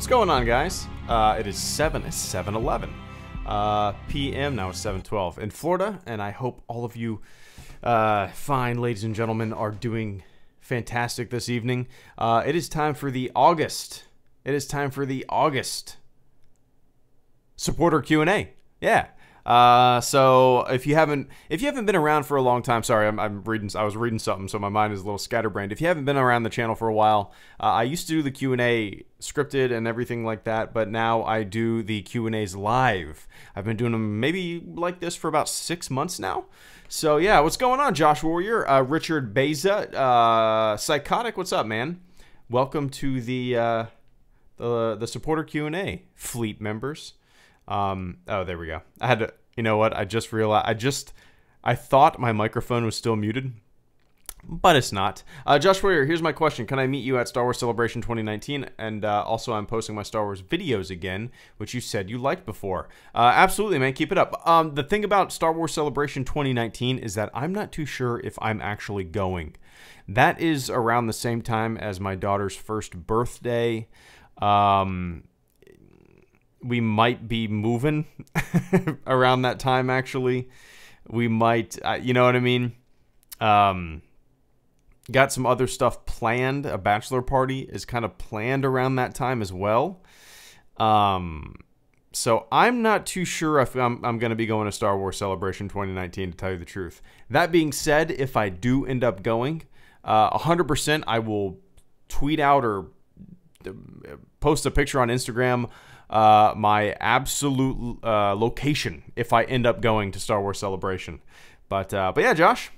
What's going on, guys? It is 7:11 p.m. now. It's 7:12 in Florida, and I hope all of you fine ladies and gentlemen are doing fantastic this evening. It is time for the August. It is time for the August supporter Q&A. Yeah. So if you haven't been around for a long time, sorry, I was reading something, so my mind is a little scatterbrained. If you haven't been around the channel for a while, I used to do the Q&A scripted and everything like that, but now I do the Q&As live. I've been doing them maybe like this for about 6 months now. So yeah, what's going on, Josh Warrior, Richard Beza, Psychotic, what's up, man? Welcome to the supporter Q&A, fleet members. Oh, there we go. I had to, you know what? I just realized, I thought my microphone was still muted, but it's not. Josh Warrior, here's my question. Can I meet you at Star Wars Celebration 2019? And also, I'm posting my Star Wars videos again, which you said you liked before. Absolutely, man. Keep it up. The thing about Star Wars Celebration 2019 is that I'm not too sure if I'm actually going. That is around the same time as my daughter's first birthday. We might be moving around that time, actually. We might, you know what I mean? Got some other stuff planned. A bachelor party is kind of planned around that time as well. So I'm not too sure if I'm going to be going to Star Wars Celebration 2019, to tell you the truth. That being said, if I do end up going, 100% I will tweet out or post a picture on Instagram my absolute location if I end up going to Star Wars Celebration. But yeah, Josh,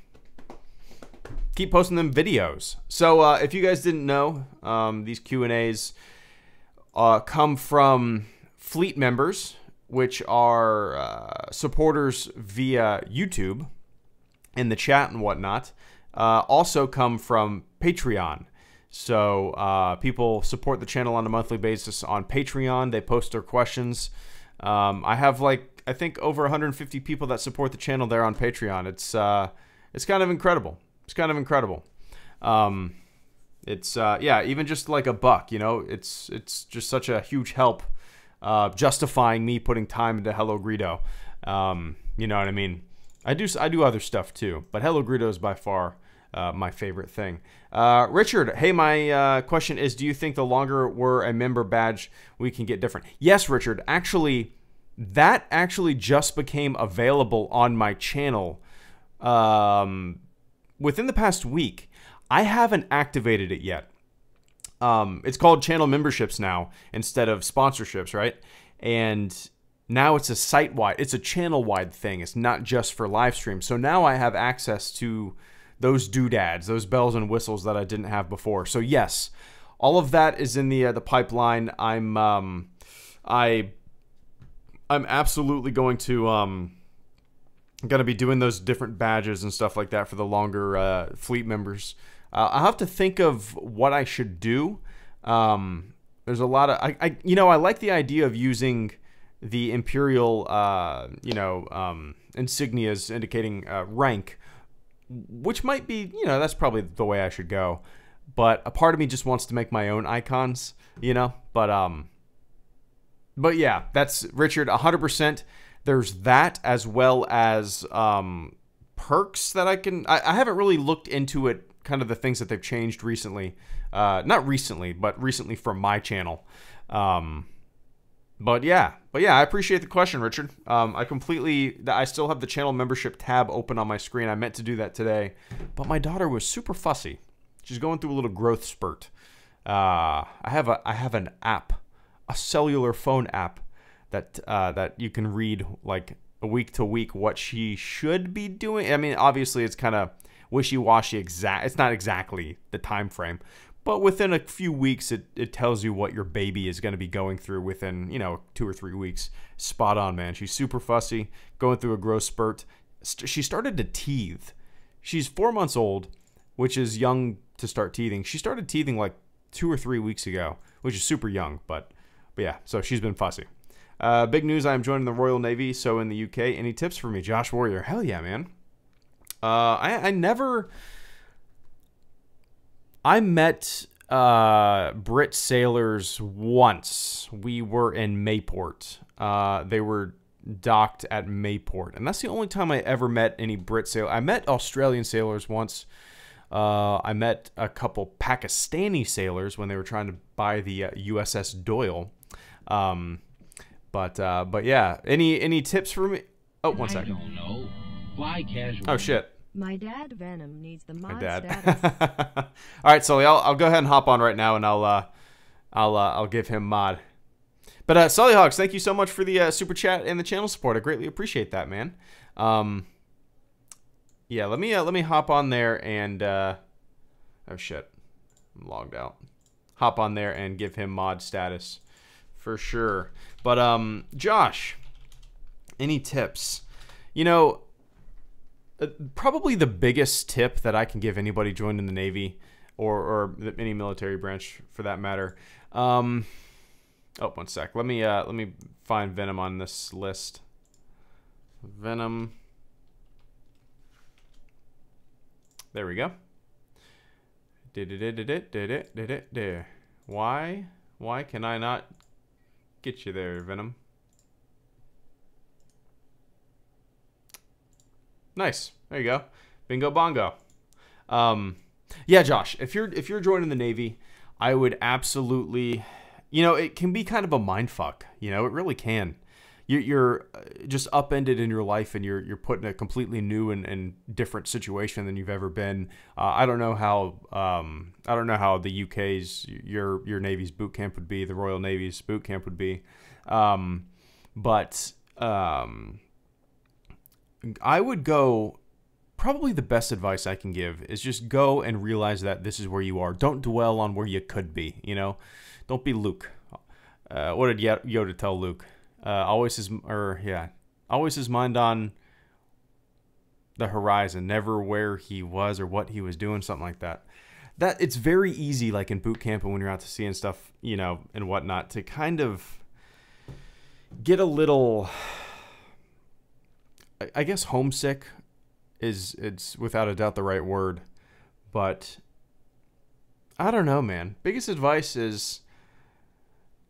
keep posting them videos. So if you guys didn't know, these Q&As come from fleet members, which are supporters via YouTube in the chat and whatnot. Also come from Patreon. So people support the channel on a monthly basis on Patreon. They post their questions. I have I think over 150 people that support the channel there on Patreon. It's kind of incredible. It's kind of incredible. Yeah, even just like $1, you know, it's just such a huge help, justifying me putting time into HelloGreedo. You know what I mean? I do other stuff too, but HelloGreedo is by far my favorite thing. Richard, hey, my question is, do you think the longer we're a member badge, we can get different? Yes, Richard. Actually, that just became available on my channel within the past week. I haven't activated it yet. It's called channel memberships now instead of sponsorships, right? And now it's a site-wide, it's a channel-wide thing. It's not just for live stream. So now I have access to those doodads, those bells and whistles that I didn't have before. So yes, all of that is in the pipeline. I'm absolutely going to be doing those different badges and stuff like that for the longer fleet members. I'll have to think of what I should do. There's a lot of I like the idea of using the imperial insignias indicating rank, which might be, that's probably the way I should go. But a part of me just wants to make my own icons, But yeah, that's Richard 100%. There's that, as well as perks that I haven't really looked into it, kind of the things that they've changed recently. Not recently, but recently from my channel. But yeah, I appreciate the question, Richard. I still have the channel membership tab open on my screen. I meant to do that today, but my daughter was super fussy. She's going through a little growth spurt. I have an app, a cellular phone app that you can read like a week to week what she should be doing. I mean, obviously it's kind of wishy-washy. It's not exactly the time frame, but within a few weeks, it tells you what your baby is going to be going through within 2 or 3 weeks. Spot on, man. She's super fussy, going through a growth spurt. She started to teethe. She's 4 months old, which is young to start teething. She started teething like 2 or 3 weeks ago, which is super young, but yeah, so she's been fussy. Big news, I am joining the Royal Navy, so in the UK. Any tips for me, Josh Warrior? Hell yeah, man. I met Brit sailors once. We were in Mayport. They were docked at Mayport, and that's the only time I ever met any Brit sailors. I met Australian sailors once. I met a couple Pakistani sailors when they were trying to buy the USS Doyle. But yeah, any tips for me? Oh, one second. I don't know. Fly casual. Oh shit. My dad Venom needs the mod My dad. status. All right, Sully, I'll go ahead and hop on right now, and I'll give him mod. But Sully Hogs, thank you so much for the super chat and the channel support. I greatly appreciate that, man. Yeah, let me hop on there and oh shit, I'm logged out. Hop on there and give him mod status for sure. But Josh, any tips? Probably the biggest tip that I can give anybody joining the Navy or any military branch for that matter. Oh, one sec. Let me find Venom on this list. Venom. There we go. Why can I not get you there, Venom? Nice. There you go. Bingo bongo. Yeah, Josh, if you're joining the Navy, I would absolutely, it can be kind of a mind fuck. It really can. You're just upended in your life, and you're put in a completely new and different situation than you've ever been. I don't know how the UK's your Navy's boot camp would be, the Royal Navy's boot camp would be, but I would go. Probably the best advice I can give is just go and realize that this is where you are. Don't dwell on where you could be. Don't be Luke. What did Yoda tell Luke? Always his mind on the horizon, never where he was or what he was doing, something like that. That it's very easy, like in boot camp and when you're out to sea and stuff, and whatnot, to kind of get a little, I guess, homesick. It's without a doubt the right word, but I don't know, man. Biggest advice is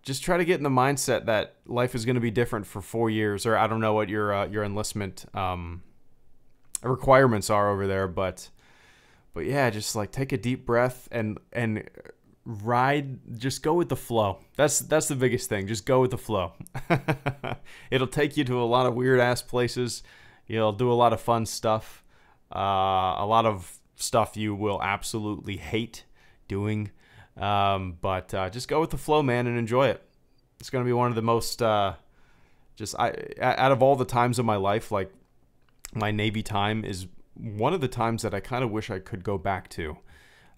just try to get in the mindset that life is going to be different for 4 years, or I don't know what your enlistment requirements are over there, but yeah, just like take a deep breath and ride. Just go with the flow. That's the biggest thing. Just go with the flow. It'll take you to a lot of weird ass places. You'll do a lot of fun stuff. A lot of stuff you will absolutely hate doing. But just go with the flow, man, and enjoy it. It's going to be one of the most, out of all the times of my life, like my Navy time is one of the times that I kind of wish I could go back to.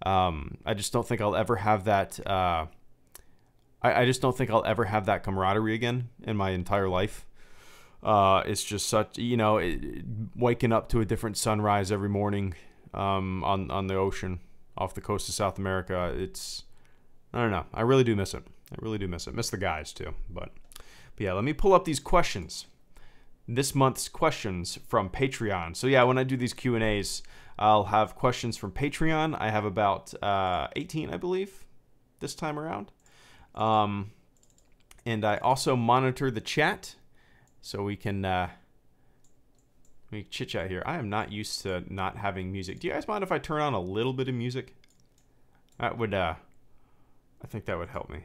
I just don't think I'll ever have that. I just don't think I'll ever have that camaraderie again in my entire life. It's just such, waking up to a different sunrise every morning, on the ocean off the coast of South America. I don't know. I really do miss it. I really do miss it. Miss the guys too. But yeah, let me pull up these questions. This month's questions from Patreon. So yeah, when I do these Q&As, I'll have questions from Patreon. I have about 18, I believe, this time around. And I also monitor the chat, so we can chit chat here. I am not used to not having music. Do you guys mind if I turn on a little bit of music? That would, I think that would help me.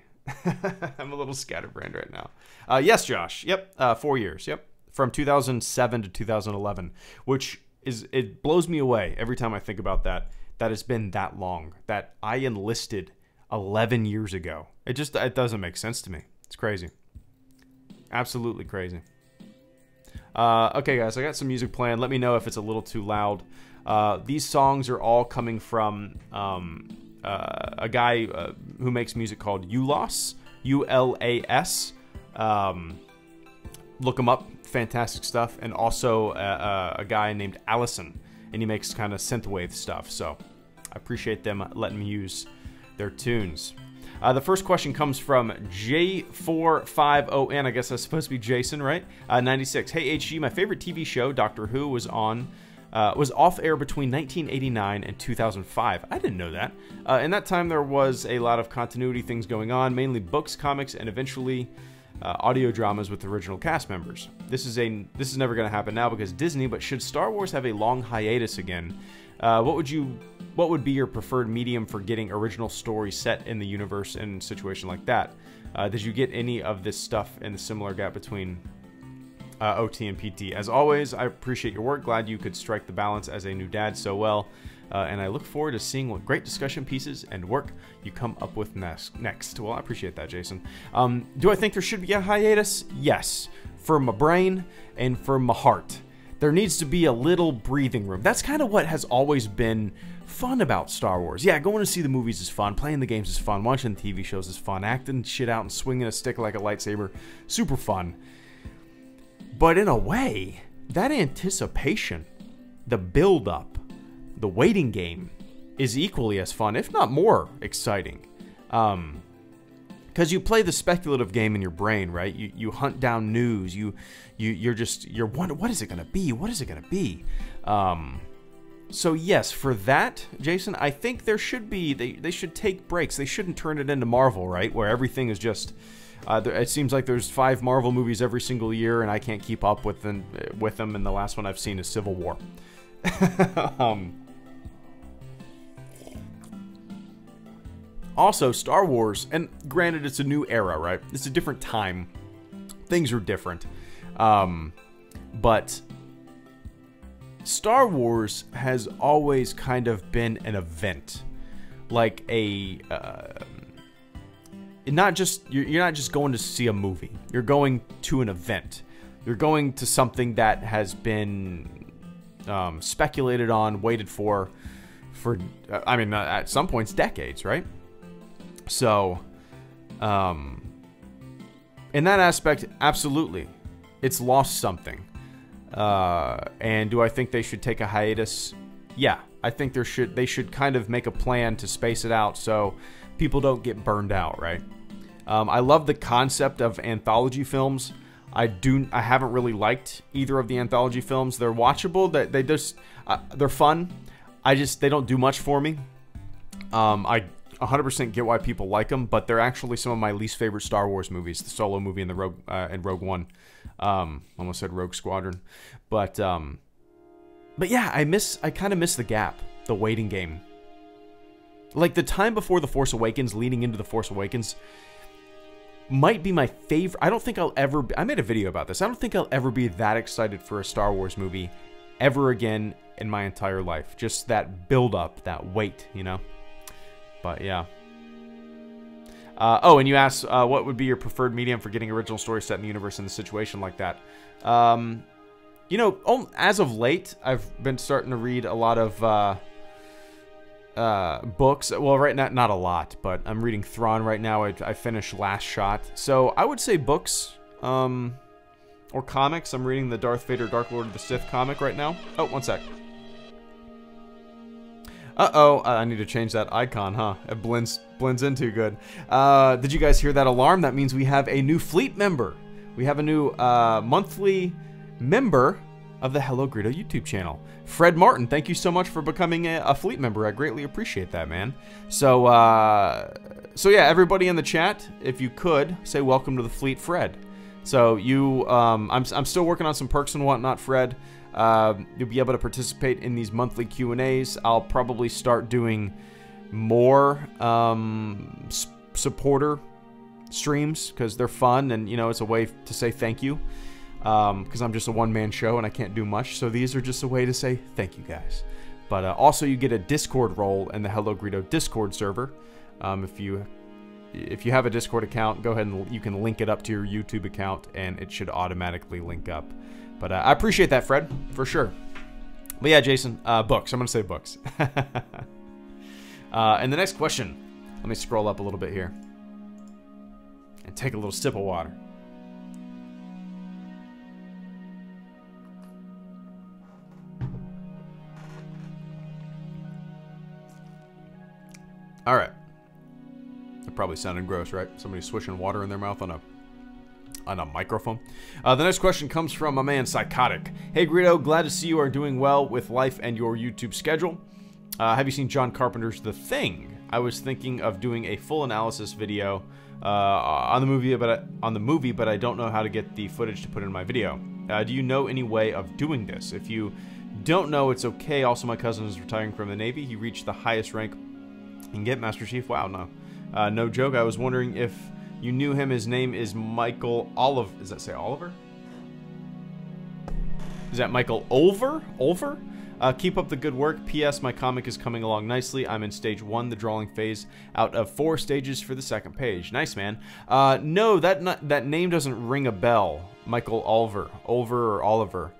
I'm a little scatterbrained right now. Yes, Josh. Yep. 4 years. Yep. From 2007 to 2011, which it blows me away every time I think about that. That it's been that long. That I enlisted 11 years ago. It doesn't make sense to me. It's crazy. Absolutely crazy. Okay, guys, I got some music playing. Let me know if it's a little too loud. These songs are all coming from a guy who makes music called Ulas, U-L-A-S. Look him up. Fantastic stuff. And also a guy named Allison, and he makes kind of synthwave stuff. So I appreciate them letting me use their tunes. The first question comes from J450N. I guess that's supposed to be Jason, right? 96. Hey, HG, my favorite TV show, Doctor Who, was off air between 1989 and 2005. I didn't know that. In that time, there was a lot of continuity things going on, mainly books, comics, and eventually audio dramas with original cast members. This is never going to happen now because Disney. But should Star Wars have a long hiatus again, what would be your preferred medium for getting original stories set in the universe in a situation like that? Did you get any of this stuff in the similar gap between OT and PT? As always, I appreciate your work. Glad you could strike the balance as a new dad so well. And I look forward to seeing what great discussion pieces and work you come up with next. Well, I appreciate that, Jason. Do I think there should be a hiatus? Yes. For my brain and for my heart. There needs to be a little breathing room. That's kind of what has always been fun about Star Wars. Yeah, going to see the movies is fun. Playing the games is fun. Watching the TV shows is fun. Acting shit out and swinging a stick like a lightsaber. Super fun. But in a way, that anticipation, the build-up, the waiting game is equally as fun, if not more exciting. Because you play the speculative game in your brain, right? You hunt down news. You're wondering, what is it going to be? What is it going to be? So yes, for that, Jason, I think there should be, they should take breaks. They shouldn't turn it into Marvel, right? Where everything is just, it seems like there's 5 Marvel movies every single year, and I can't keep up with them, and the last one I've seen is Civil War. Also, Star Wars, and granted it's a new era, right? It's a different time. Things are different. But Star Wars has always kind of been an event. Like a... you're not just going to see a movie. You're going to an event. You're going to something that has been speculated on, waited for I mean, at some points, decades, right? So, in that aspect, absolutely, it's lost something. And do I think they should take a hiatus? Yeah, I think they should kind of make a plan to space it out so people don't get burned out, right? I love the concept of anthology films. I haven't really liked either of the anthology films. They're watchable. They're fun. They don't do much for me. I 100% get why people like them, but they're actually some of my least favorite Star Wars movies. The Solo movie and the Rogue One. Almost said Rogue Squadron, but yeah, I kind of miss the gap, the waiting game. Like the time before The Force Awakens, leading into The Force Awakens, might be my favorite. I don't think I'll ever. I made a video about this. I don't think I'll ever be that excited for a Star Wars movie ever again in my entire life. Just that build up, that wait, you know. But yeah. Oh, and you asked what would be your preferred medium for getting original stories set in the universe in a situation like that. You know, as of late, I've been starting to read a lot of books. Well, right now, not a lot, but I'm reading Thrawn right now. I finished Last Shot. So I would say books or comics. I'm reading the Darth Vader Dark Lord of the Sith comic right now. Oh, one sec. Uh-oh, I need to change that icon, huh? It blends in too good. Did you guys hear that alarm? That means we have a new fleet member. We have a new monthly member of the HelloGreedo YouTube channel. Fred Martin, thank you so much for becoming a fleet member. I greatly appreciate that, man. So yeah, everybody in the chat, if you could, say welcome to the fleet, Fred. So you, I'm still working on some perks and whatnot, Fred. You'll be able to participate in these monthly Q&As. I'll probably start doing more supporter streams because they're fun, and you know, it's a way to say thank you, because I'm just a one-man show and I can't do much, so these are just a way to say thank you guys. But also you get a Discord role in the HelloGreedo Discord server. If you have a Discord account, go ahead and you can link it up to your YouTube account and it should automatically link up. But I appreciate that, Fred, for sure. But yeah, Jason, books. I'm gonna say books. And the next question, let me scroll up a little bit here and take a little sip of water. All right. That probably sounded gross, right? Somebody swishing water in their mouth on a microphone. The next question comes from my man Psychotic. Hey Greedo, glad to see you are doing well with life and your YouTube schedule. Have you seen John Carpenter's The Thing? I was thinking of doing a full analysis video on the movie, but I don't know how to get the footage to put in my video. Do you know any way of doing this? If you don't know, it's okay. Also, my cousin is retiring from the Navy. He reached the highest rank you can get, Master Chief. Wow, no. No joke. I was wondering if you knew him. His name is Michael Oliver. Does that say Oliver? Is that Michael Olver? Olver? Keep up the good work. P.S. My comic is coming along nicely. I'm in stage 1, the drawing phase, out of 4 stages for the second page. Nice, man. No, that name doesn't ring a bell. Michael Olver. Olver or Oliver.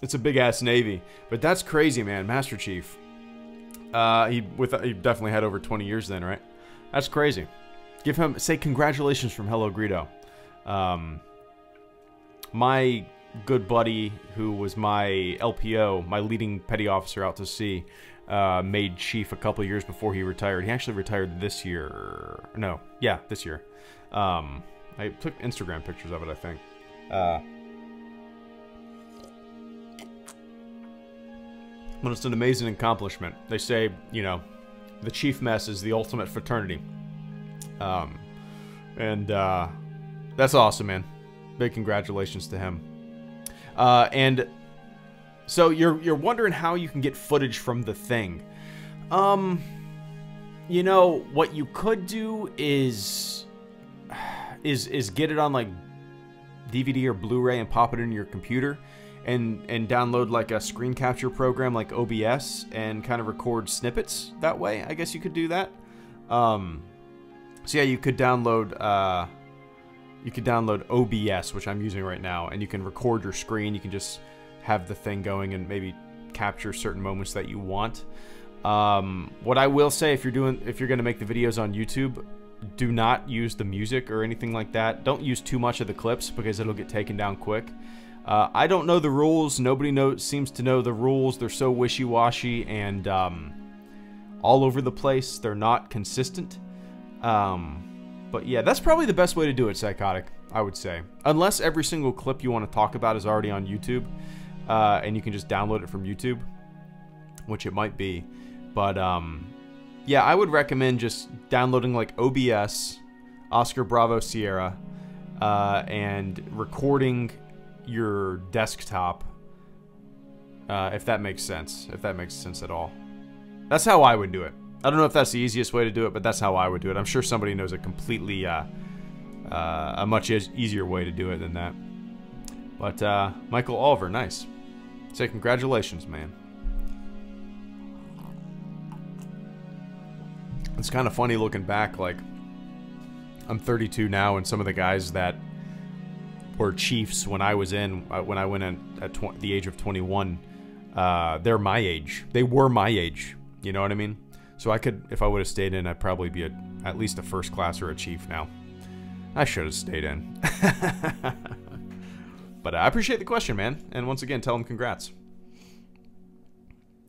It's a big-ass Navy. But that's crazy, man. Master Chief. He definitely had over 20 years then, right? That's crazy. Say congratulations from HelloGreedo. My good buddy, who was my LPO, my leading petty officer out to sea, made chief a couple years before he retired. He actually retired this year. No, yeah, this year. I took Instagram pictures of it, I think. But it's an amazing accomplishment. They say, you know, the chief mess is the ultimate fraternity. That's awesome, man. Big congratulations to him. And so you're wondering how you can get footage from The Thing. You know, what you could do is get it on like DVD or Blu-ray and pop it in your computer and download like a screen capture program like OBS and kind of record snippets that way. I guess you could do that. So yeah, you could download OBS, which I'm using right now, and you can record your screen. You can just have The Thing going and maybe capture certain moments that you want. What I will say, if you're going to make the videos on YouTube, do not use the music or anything like that. Don't use too much of the clips because it'll get taken down quick. I don't know the rules. Nobody seems to know the rules. They're so wishy-washy and all over the place. They're not consistent. But yeah, that's probably the best way to do it, Psychotic, I would say. Unless every single clip you want to talk about is already on YouTube, and you can just download it from YouTube, which it might be. But yeah, I would recommend just downloading like OBS, Oscar Bravo Sierra, and recording your desktop, if that makes sense. If that makes sense at all. That's how I would do it. I don't know if that's the easiest way to do it, but that's how I would do it. I'm sure somebody knows a completely, a much easier way to do it than that. But, Michael Oliver, nice. Say congratulations, man. It's kind of funny looking back, like, I'm 32 now, and some of the guys that were chiefs when I went in at the age of 21, they're my age. They were my age. You know what I mean? So I could, if I would have stayed in, I'd probably be at least a first class or a chief now. I should have stayed in. But I appreciate the question, man. And once again, tell them congrats.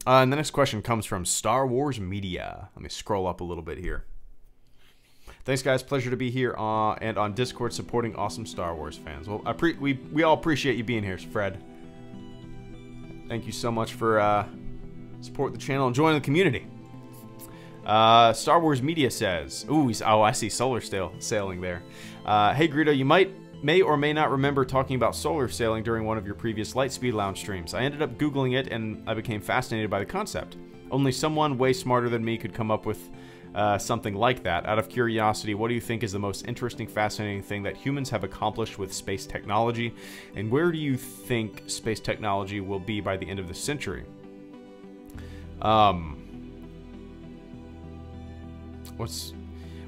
And the next question comes from Star Wars Media. Let me scroll up a little bit here. Thanks, guys. Pleasure to be here and on Discord supporting awesome Star Wars fans. Well, we all appreciate you being here, Fred. Thank you so much for supporting the channel and joining the community. Star Wars Media says, oh, I see solar sailing there. Hey, Greedo, you may or may not remember talking about solar sailing during one of your previous Lightspeed Lounge streams. I ended up Googling it, and I became fascinated by the concept. Only someone way smarter than me could come up with something like that. Out of curiosity, what do you think is the most interesting, fascinating thing that humans have accomplished with space technology? And where do you think space technology will be by the end of the century?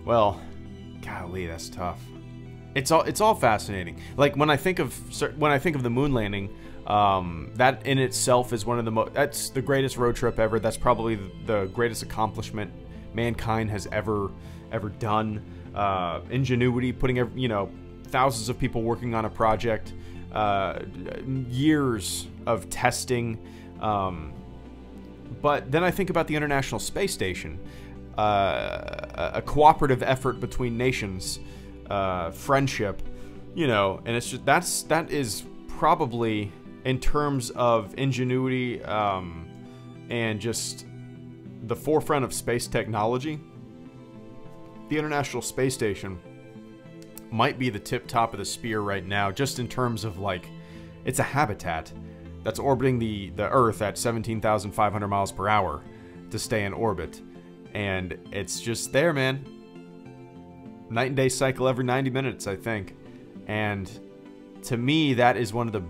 Well, golly, that's tough. It's all fascinating. Like when I think of the moon landing, that in itself is one of the that's the greatest road trip ever. That's probably the greatest accomplishment mankind has ever done. Ingenuity, putting thousands of people working on a project, years of testing. But then I think about the International Space Station, a cooperative effort between nations, friendship, and it's just that is probably, in terms of ingenuity and just the forefront of space technology, the International Space Station might be the top of the spear right now, just in terms of, like, it's a habitat that's orbiting the Earth at 17,500 miles per hour to stay in orbit. And it's just there, man. Night and day cycle every 90 minutes, I think. And to me, that is one of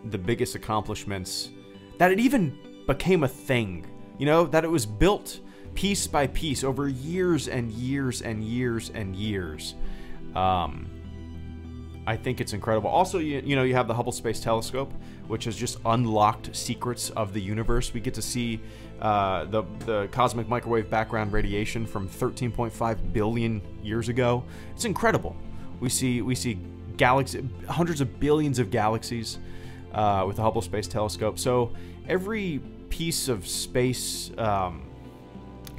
the biggest accomplishments, that it even became a thing. That it was built piece by piece over years and years and years and years. I think it's incredible. Also, you have the Hubble Space Telescope, which has just unlocked secrets of the universe. We get to see the cosmic microwave background radiation from 13.5 billion years ago. It's incredible. We see galaxies, hundreds of billions of galaxies with the Hubble Space Telescope. So every piece of space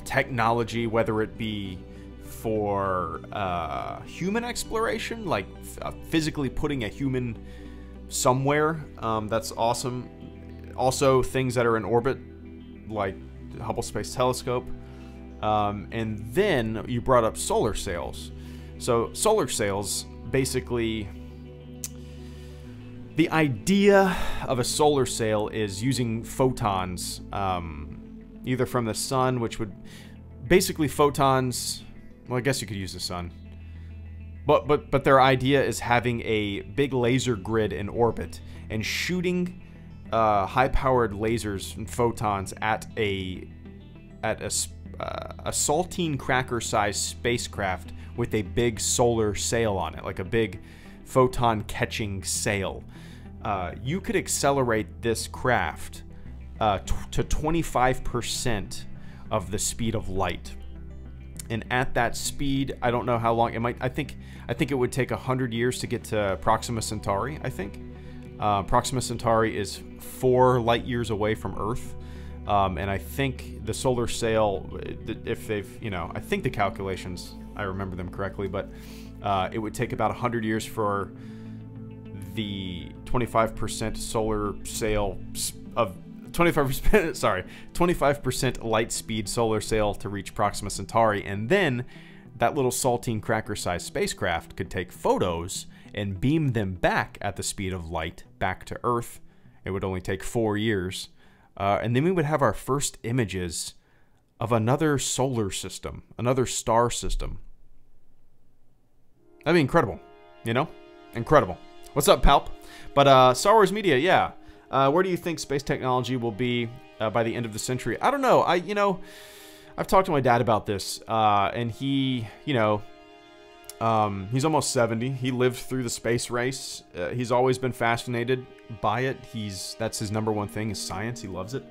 technology, whether it be for human exploration, like physically putting a human somewhere, that's awesome. Also, things that are in orbit, like the Hubble Space Telescope. And then you brought up solar sails. So solar sails, basically, the idea of a solar sail is using photons, either from the sun, which would basically photons. Well, I guess you could use the sun, but their idea is having a big laser grid in orbit and shooting high-powered lasers and photons at a saltine cracker-sized spacecraft with a big solar sail on it, like a big photon-catching sail. You could accelerate this craft to 25% of the speed of light. And at that speed, I don't know how long it might. I think it would take 100 years to get to Proxima Centauri. I think Proxima Centauri is 4 light years away from Earth, and I think the solar sail, if they've, I think the calculations, I remember them correctly, but it would take about 100 years for the 25% solar sail of 25% light speed solar sail to reach Proxima Centauri, and then that little saltine cracker-sized spacecraft could take photos and beam them back at the speed of light back to Earth. It would only take 4 years, and then we would have our first images of another solar system, another star system. That'd be incredible, incredible. What's up, Palp? But Star Wars Media, yeah. Where do you think space technology will be by the end of the century? I don't know. I've talked to my dad about this, and he, he's almost 70. He lived through the space race. He's always been fascinated by it. That's his #1 thing is science. He loves it.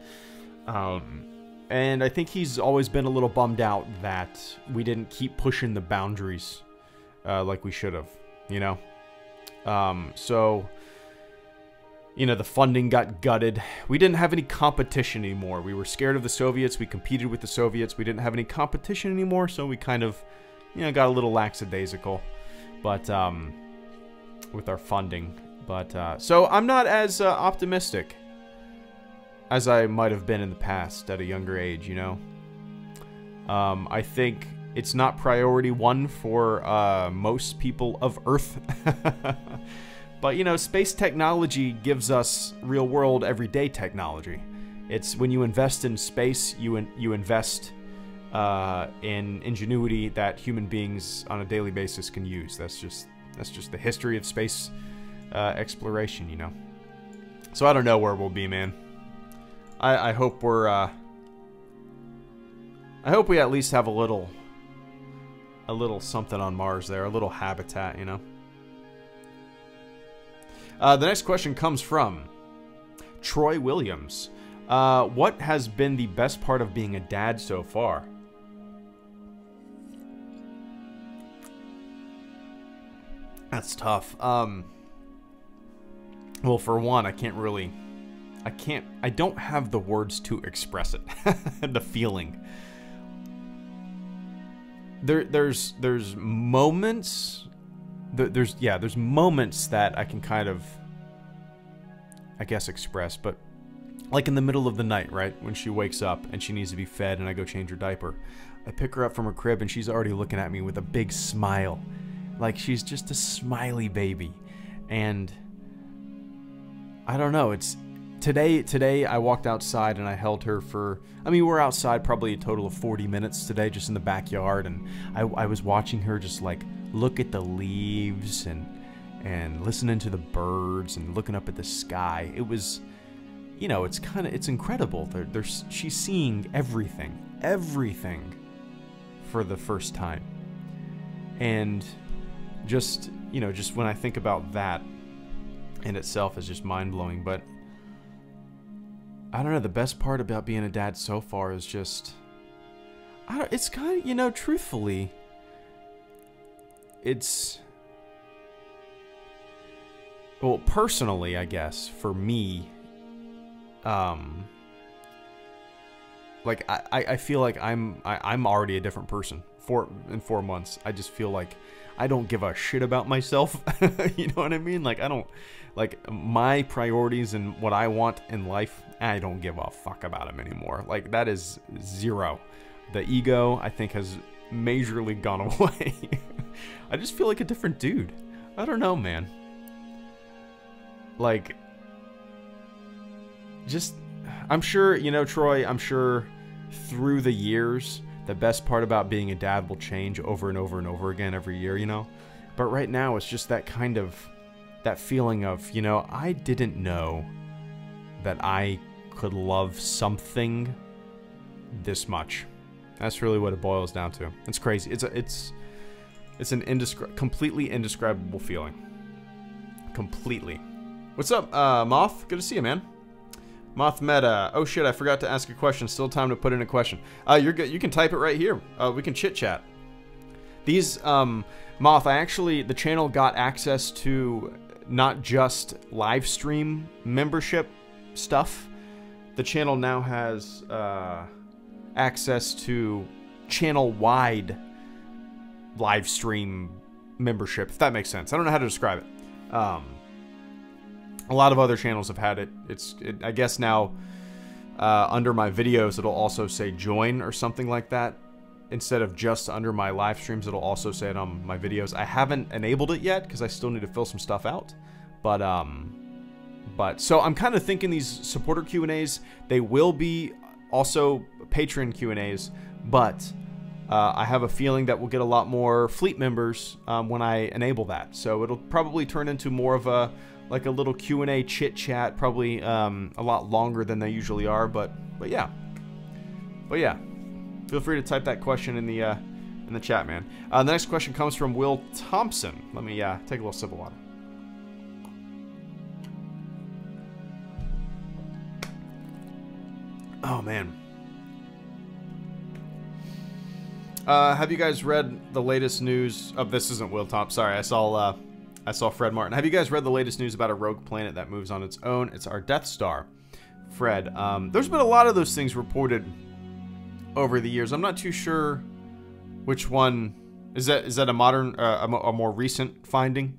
And I think he's always been a little bummed out that we didn't keep pushing the boundaries like we should have, So, you know, the funding got gutted. We didn't have any competition anymore. We were scared of the Soviets. We competed with the Soviets. We didn't have any competition anymore, so we kind of, you know, got a little lackadaisical, but with our funding. But so I'm not as optimistic as I might have been in the past at a younger age, you know. I think it's not priority one for most people of Earth. But, you know, space technology gives us real-world, everyday technology. It's when you invest in space, you invest in ingenuity that human beings on a daily basis can use. That's just the history of space exploration, you know. So I don't know where we'll be, man. I hope we're... I hope we at least have a little something on Mars there, a little habitat, you know. The next question comes from Troy Williams. What has been the best part of being a dad so far? That's tough. Well, for one, I don't have the words to express it. The feeling. There's moments... There's moments that I can kind of, I guess, express, but like in the middle of the night, right? When she wakes up and she needs to be fed and I go change her diaper. I pick her up from her crib and she's already looking at me with a big smile. Like she's just a smiley baby. And I don't know, it's today I walked outside and I held her for, I mean, we're outside probably a total of 40 minutes today, just in the backyard, and I was watching her just like look at the leaves and listening to the birds and looking up at the sky. It was, you know, it's incredible. She's seeing everything for the first time. And just, you know, just when I think about that in itself is just mind-blowing. But I don't know, the best part about being a dad so far is just, it's kind of, you know, truthfully, it's, well, personally, I guess, for me, like, I feel like I'm already a different person in 4 months. I just feel like I don't give a shit about myself. You know what I mean? Like, I don't, like, my priorities and what I want in life, I don't give a fuck about them anymore. Like, that is zero. The ego, I think, has majorly gone away. I just feel like a different dude. I don't know, man. Like, just, I'm sure, you know, Troy, I'm sure through the years, the best part about being a dad will change over and over and over again every year, you know? But right now, it's just that kind of, that feeling of, you know, I didn't know that I could love something this much. That's really what it boils down to. It's crazy. It's an completely indescribable feeling. Completely. What's up, Moth? Good to see you, man. Moth Meta. Oh shit, I forgot to ask a question. Still time to put in a question. You're good. You can type it right here. We can chit chat. These, Moth, the channel got access to not just live stream membership stuff. The channel now has access to channel-wide live stream membership, if that makes sense. I don't know how to describe it. A lot of other channels have had it. I guess now under my videos it'll also say join or something like that. Instead of just under my live streams, it'll also say it on my videos. I haven't enabled it yet because I still need to fill some stuff out. But so I'm kind of thinking these supporter Q&As, they will be also patron Q&As, but I have a feeling that we'll get a lot more fleet members when I enable that. So it'll probably turn into more of a little Q&A chit chat, probably a lot longer than they usually are. But yeah, feel free to type that question in the chat, man. The next question comes from Will Thompson. Let me take a little sip of water. Oh man. Have you guys read the latest news? Oh, this isn't Will Thompson. Sorry, I I saw Fred Martin. Have you guys read the latest news about a rogue planet that moves on its own? It's our Death Star. Fred, there's been a lot of those things reported over the years. I'm not too sure which one is that a modern, a more recent finding.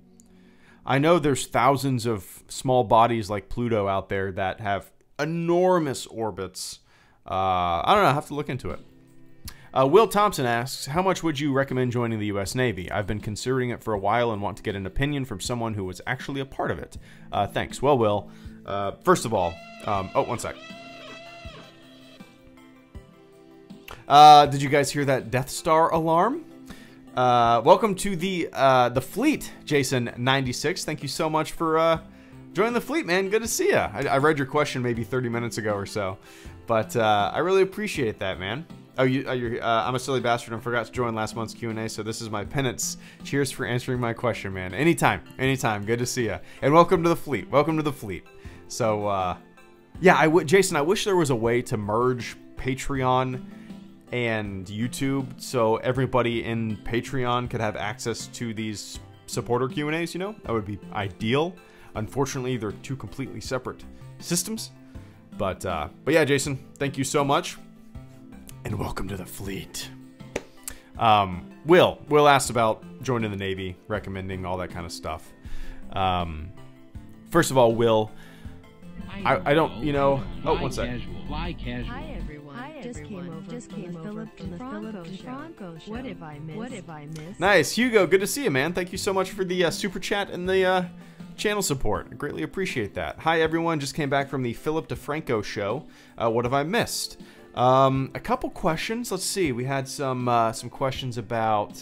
I know there's thousands of small bodies like Pluto out there that have enormous orbits. I don't know. I have to look into it. Will Thompson asks, how much would you recommend joining the U.S. Navy? I've been considering it for a while and want to get an opinion from someone who was actually a part of it. Thanks. Well, Will, first of all, oh, one sec. Did you guys hear that Death Star alarm? Welcome to the fleet, Jason96. Thank you so much for joining the fleet, man. Good to see you. I read your question maybe 30 minutes ago or so, but I really appreciate that, man. Oh, I'm a silly bastard and forgot to join last month's Q&A, so this is my penance. Cheers for answering my question, man. Anytime. Good to see you. And welcome to the fleet. So, yeah, Jason, I wish there was a way to merge Patreon and YouTube so everybody in Patreon could have access to these supporter Q&As, you know? That would be ideal. Unfortunately, they're two completely separate systems. But yeah, Jason, thank you so much. And welcome to the fleet. Will asked about joining the Navy, recommending all that kind of stuff. First of all, Will, I don't, you know. Oh, one sec. Fly casual. Hi everyone. Just came over from the Philip Franco show. What have I missed? Nice, Hugo. Good to see you, man. Thank you so much for the super chat and the channel support. I greatly appreciate that. Hi everyone. Just came back from the Philip DeFranco show. What have I missed? A couple questions. Let's see. We had some questions about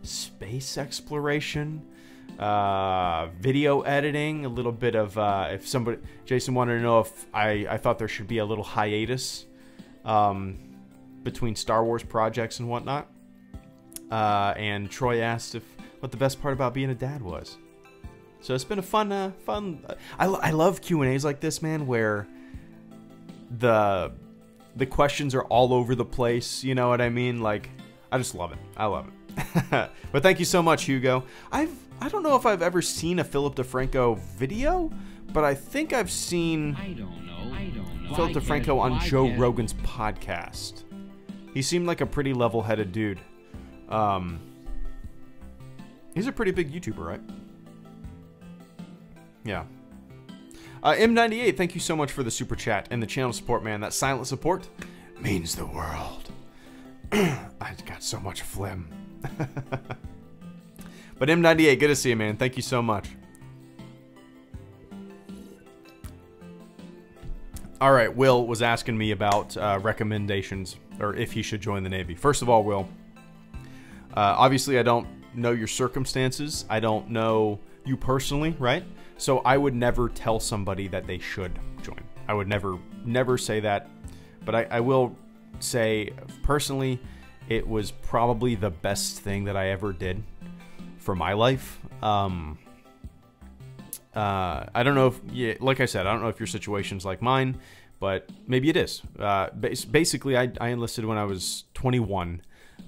space exploration, video editing, a little bit of if somebody, Jason wanted to know if I thought there should be a little hiatus between Star Wars projects and whatnot. And Troy asked what the best part about being a dad was. So it's been a fun. I love Q&As like this, man, where the questions are all over the place, you know what I mean? Like, I just love it. I love it. But thank you so much, Hugo. I don't know if I've ever seen a Philip DeFranco video, but I think I've seen Philip DeFranco on Joe Rogan's podcast. He seemed like a pretty level-headed dude. He's a pretty big YouTuber, right? Yeah. M98, thank you so much for the super chat and the channel support, man. That silent support means the world. I got so much phlegm. But M98, good to see you, man. Thank you so much. All right, Will was asking me about recommendations or if he should join the Navy. First of all, Will, obviously I don't know your circumstances. I don't know you personally, right? So I would never tell somebody that they should join. I would never say that. But I will say, personally, it was probably the best thing that I ever did for my life. I don't know if, yeah, like I said, I don't know if your situation's like mine, but maybe it is. Basically, I enlisted when I was 21.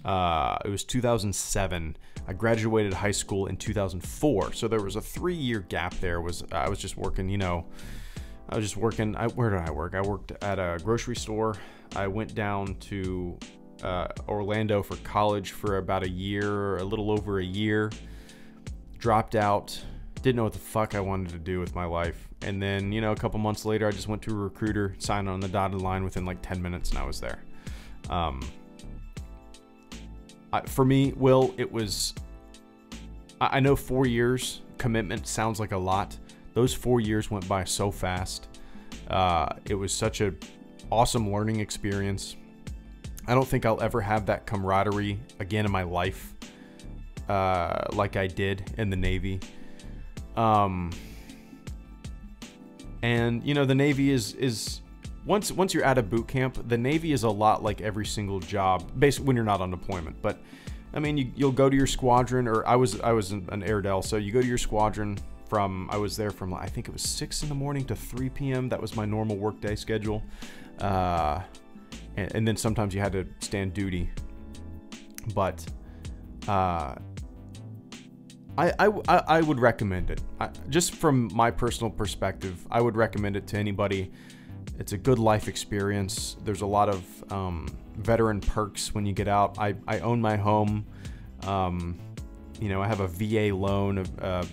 It was 2007. I graduated high school in 2004, so there was a 3-year gap there. I was just working, you know, where did I work? I worked at a grocery store. I went down to Orlando for college for about a year, a little over a year. Dropped out, didn't know what the fuck I wanted to do with my life. And then, you know, a couple months later, I just went to a recruiter, signed on the dotted line within like 10 minutes, and I was there. For me, Will, it was, I know 4 years commitment sounds like a lot. Those 4 years went by so fast. It was such a awesome learning experience. I don't think I'll ever have that camaraderie again in my life like I did in the Navy. And, you know, the Navy is once you're out of boot camp, the Navy is a lot like every single job, basically when you're not on deployment. But I mean, you'll go to your squadron, or I was an Airedale, so you go to your squadron I was there from, I think it was 6 in the morning to 3 p.m. That was my normal workday schedule. And then sometimes you had to stand duty. But I would recommend it. Just from my personal perspective, I would recommend it to anybody. It's a good life experience. There's a lot of veteran perks when you get out. I own my home. You know, I have a VA loan, a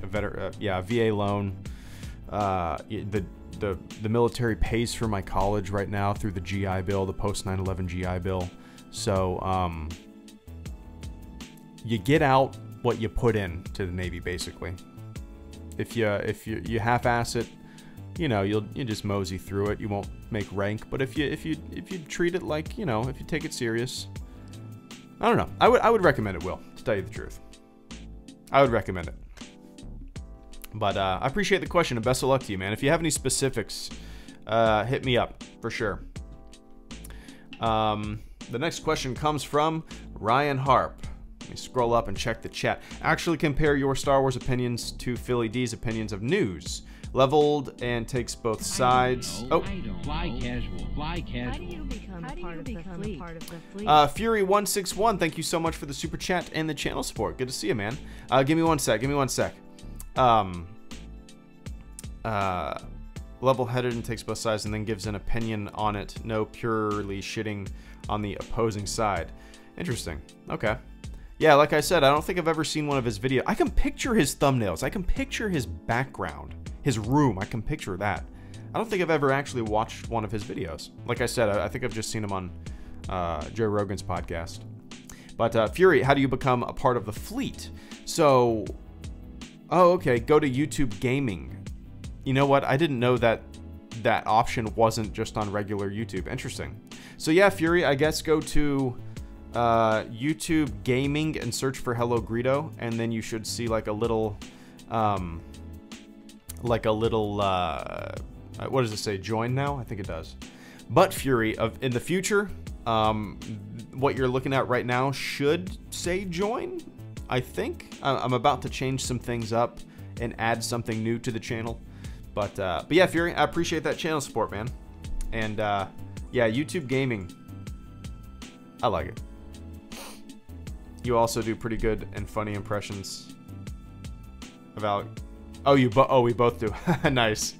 VA loan. The military pays for my college right now through the GI Bill, the post 9/11 GI Bill. So you get out what you put in to the Navy, basically. If you half-ass it, you know, you just mosey through it. You won't make rank, but if you treat it like, you know, if you take it serious, I don't know. I would recommend it, Will, to tell you the truth. I would recommend it. But I appreciate the question, and best of luck to you, man. If you have any specifics, hit me up for sure. The next question comes from Ryan Harp. Let me scroll up and check the chat. Actually compare your Star Wars opinions to Philly D's opinions of news. Leveled and takes both sides. Oh. Fly casual. Fly casual. How do you become part of the fleet? Fury161, thank you so much for the super chat and the channel support. Good to see you, man. Give me one sec. Level-headed and takes both sides and then gives an opinion on it. No purely shitting on the opposing side. Interesting. Okay. Yeah, like I said, I don't think I've ever seen one of his videos. I can picture his thumbnails. I can picture his background. His room. I can picture that. I don't think I've ever actually watched one of his videos. Like I said, I think I've just seen him on Joe Rogan's podcast. But Fury, how do you become a part of the fleet? So, oh, okay, go to YouTube Gaming. You know what? I didn't know that that option wasn't just on regular YouTube. Interesting. So yeah, Fury, I guess go to YouTube Gaming and search for HelloGreedo, and then you should see like a little, what does it say? Join now? I think it does. But Fury, in the future, what you're looking at right now should say join. I think I'm about to change some things up and add something new to the channel. But yeah, Fury, I appreciate that channel support, man. And yeah, YouTube Gaming, I like it. You also do pretty good and funny impressions about. Oh, we both do. Nice.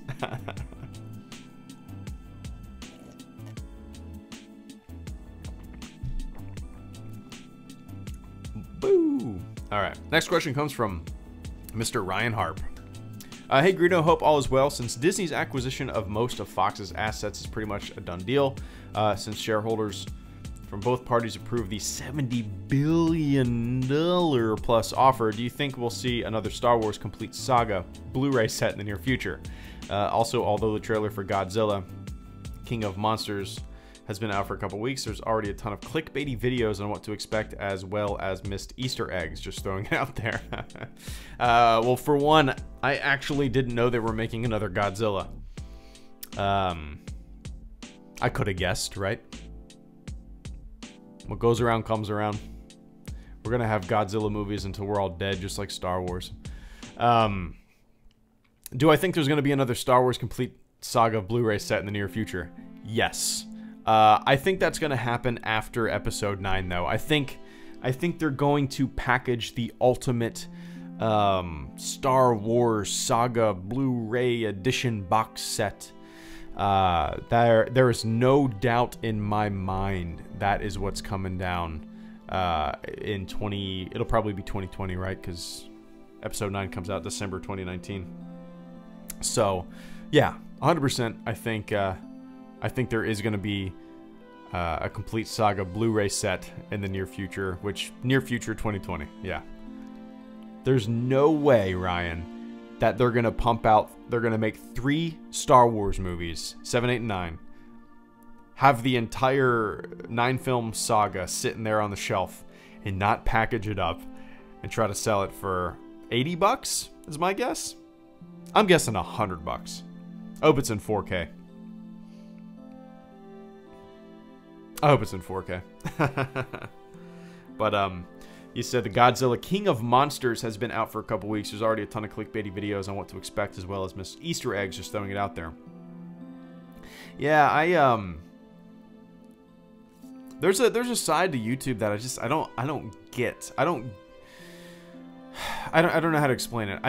Boo. All right. Next question comes from Mr. Ryan Harp. Hey Greedo, hope all is well. Since Disney's acquisition of most of Fox's assets is pretty much a done deal, since shareholders from both parties approved the $70 billion plus offer, do you think we'll see another Star Wars complete saga Blu-ray set in the near future? Also, although the trailer for Godzilla, King of Monsters, has been out for a couple weeks, there's already a ton of clickbaity videos on what to expect, as well as missed Easter eggs, just throwing it out there. Well, for one, I actually didn't know they were making another Godzilla. I could have guessed, right? What goes around comes around. We're gonna have Godzilla movies until we're all dead, just like Star Wars. Do I think there's gonna be another Star Wars complete saga Blu-ray set in the near future? Yes. I think that's gonna happen after Episode 9, though. I think they're going to package the ultimate Star Wars saga Blu-ray edition box set. There is no doubt in my mind that is what's coming down it'll probably be 2020, right? Because Episode 9 comes out December 2019. So, yeah, 100%. I think there is going to be a complete saga Blu-ray set in the near future, which near future 2020. Yeah. There's no way, Ryan, that they're going to pump out, they're going to make 3 Star Wars movies, 7, 8, and 9, have the entire 9-film saga sitting there on the shelf and not package it up and try to sell it for $80 is my guess. I'm guessing $100. I hope it's in 4K. I hope it's in 4K. But, you said the Godzilla King of Monsters has been out for a couple weeks. There's already a ton of clickbaity videos on what to expect, as well as missed Easter eggs, just throwing it out there. Yeah, there's a side to YouTube that I don't get. I don't know how to explain it.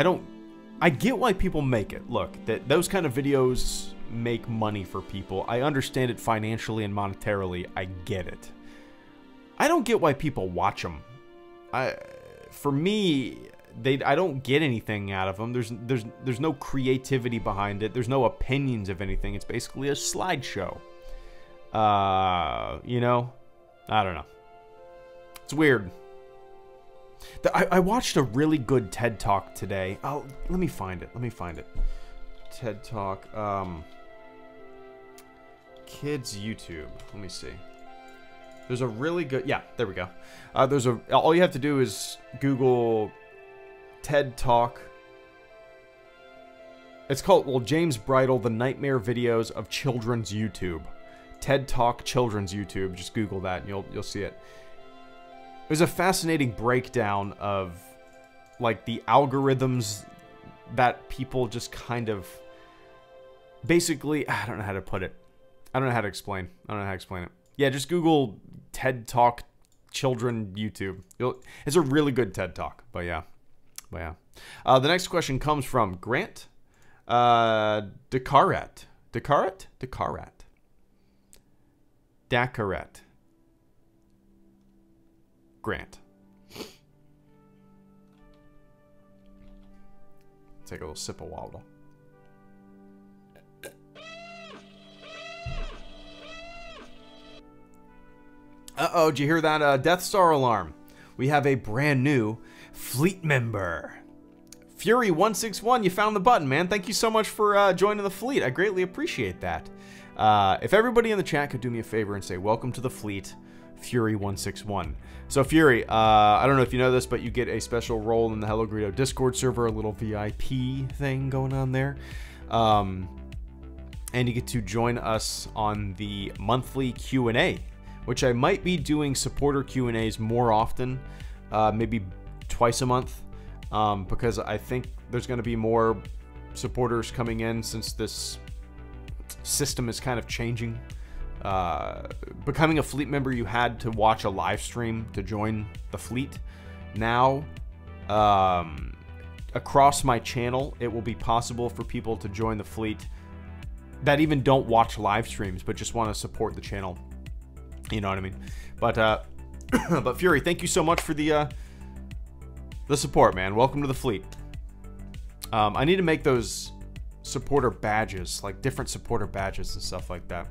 I get why people make it. Look, that those kind of videos make money for people. I understand it financially and monetarily. I get it. I don't get why people watch them. For me, I don't get anything out of them. There's no creativity behind it. There's no opinions of anything. It's basically a slideshow. You know, I don't know. It's weird. I watched a really good TED Talk today. Oh, let me find it. TED Talk. Kids YouTube. Let me see. There's a really good... Yeah, there we go. All you have to do is Google TED Talk. It's called, well, James Bridle, The Nightmare Videos of Children's YouTube. TED Talk Children's YouTube. Just Google that and you'll see it. It was a fascinating breakdown of, like, the algorithms that people just kind of... Basically, I don't know how to put it. I don't know how to explain it. Yeah, just Google TED Talk Children YouTube. It's a really good TED Talk, but yeah. The next question comes from Grant Dakaret. Grant. Take a little sip of water. Uh-oh, did you hear that Death Star alarm? We have a brand new fleet member. Fury161, you found the button, man. Thank you so much for joining the fleet. I greatly appreciate that. If everybody in the chat could do me a favor and say, welcome to the fleet, Fury161. So Fury, I don't know if you know this, but you get a special role in the HelloGreedo Discord server, a little VIP thing going on there. And you get to join us on the monthly Q&A, which I might be doing supporter Q&As more often, maybe twice a month, because I think there's going to be more supporters coming in since this system is kind of changing. Becoming a fleet member, you had to watch a live stream to join the fleet. Now, across my channel, it will be possible for people to join the fleet that even don't watch live streams, but just want to support the channel. You know what I mean? But but Fury, thank you so much for the support, man. Welcome to the fleet. I need to make those supporter badges, like different supporter badges and stuff like that.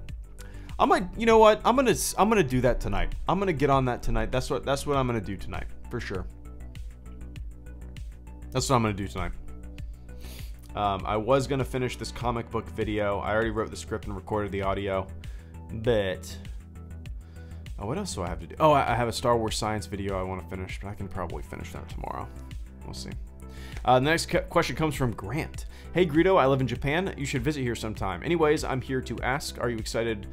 I might, you know what? I'm gonna do that tonight. I'm gonna get on that tonight. That's what I'm gonna do tonight for sure. That's what I'm gonna do tonight. I was gonna finish this comic book video. I already wrote the script and recorded the audio, but what else do I have to do? Oh, I have a Star Wars science video I want to finish, but I can probably finish that tomorrow. We'll see. The next question comes from Grant. Hey Greedo, I live in Japan. You should visit here sometime. Anyways, I'm here to ask, are you excited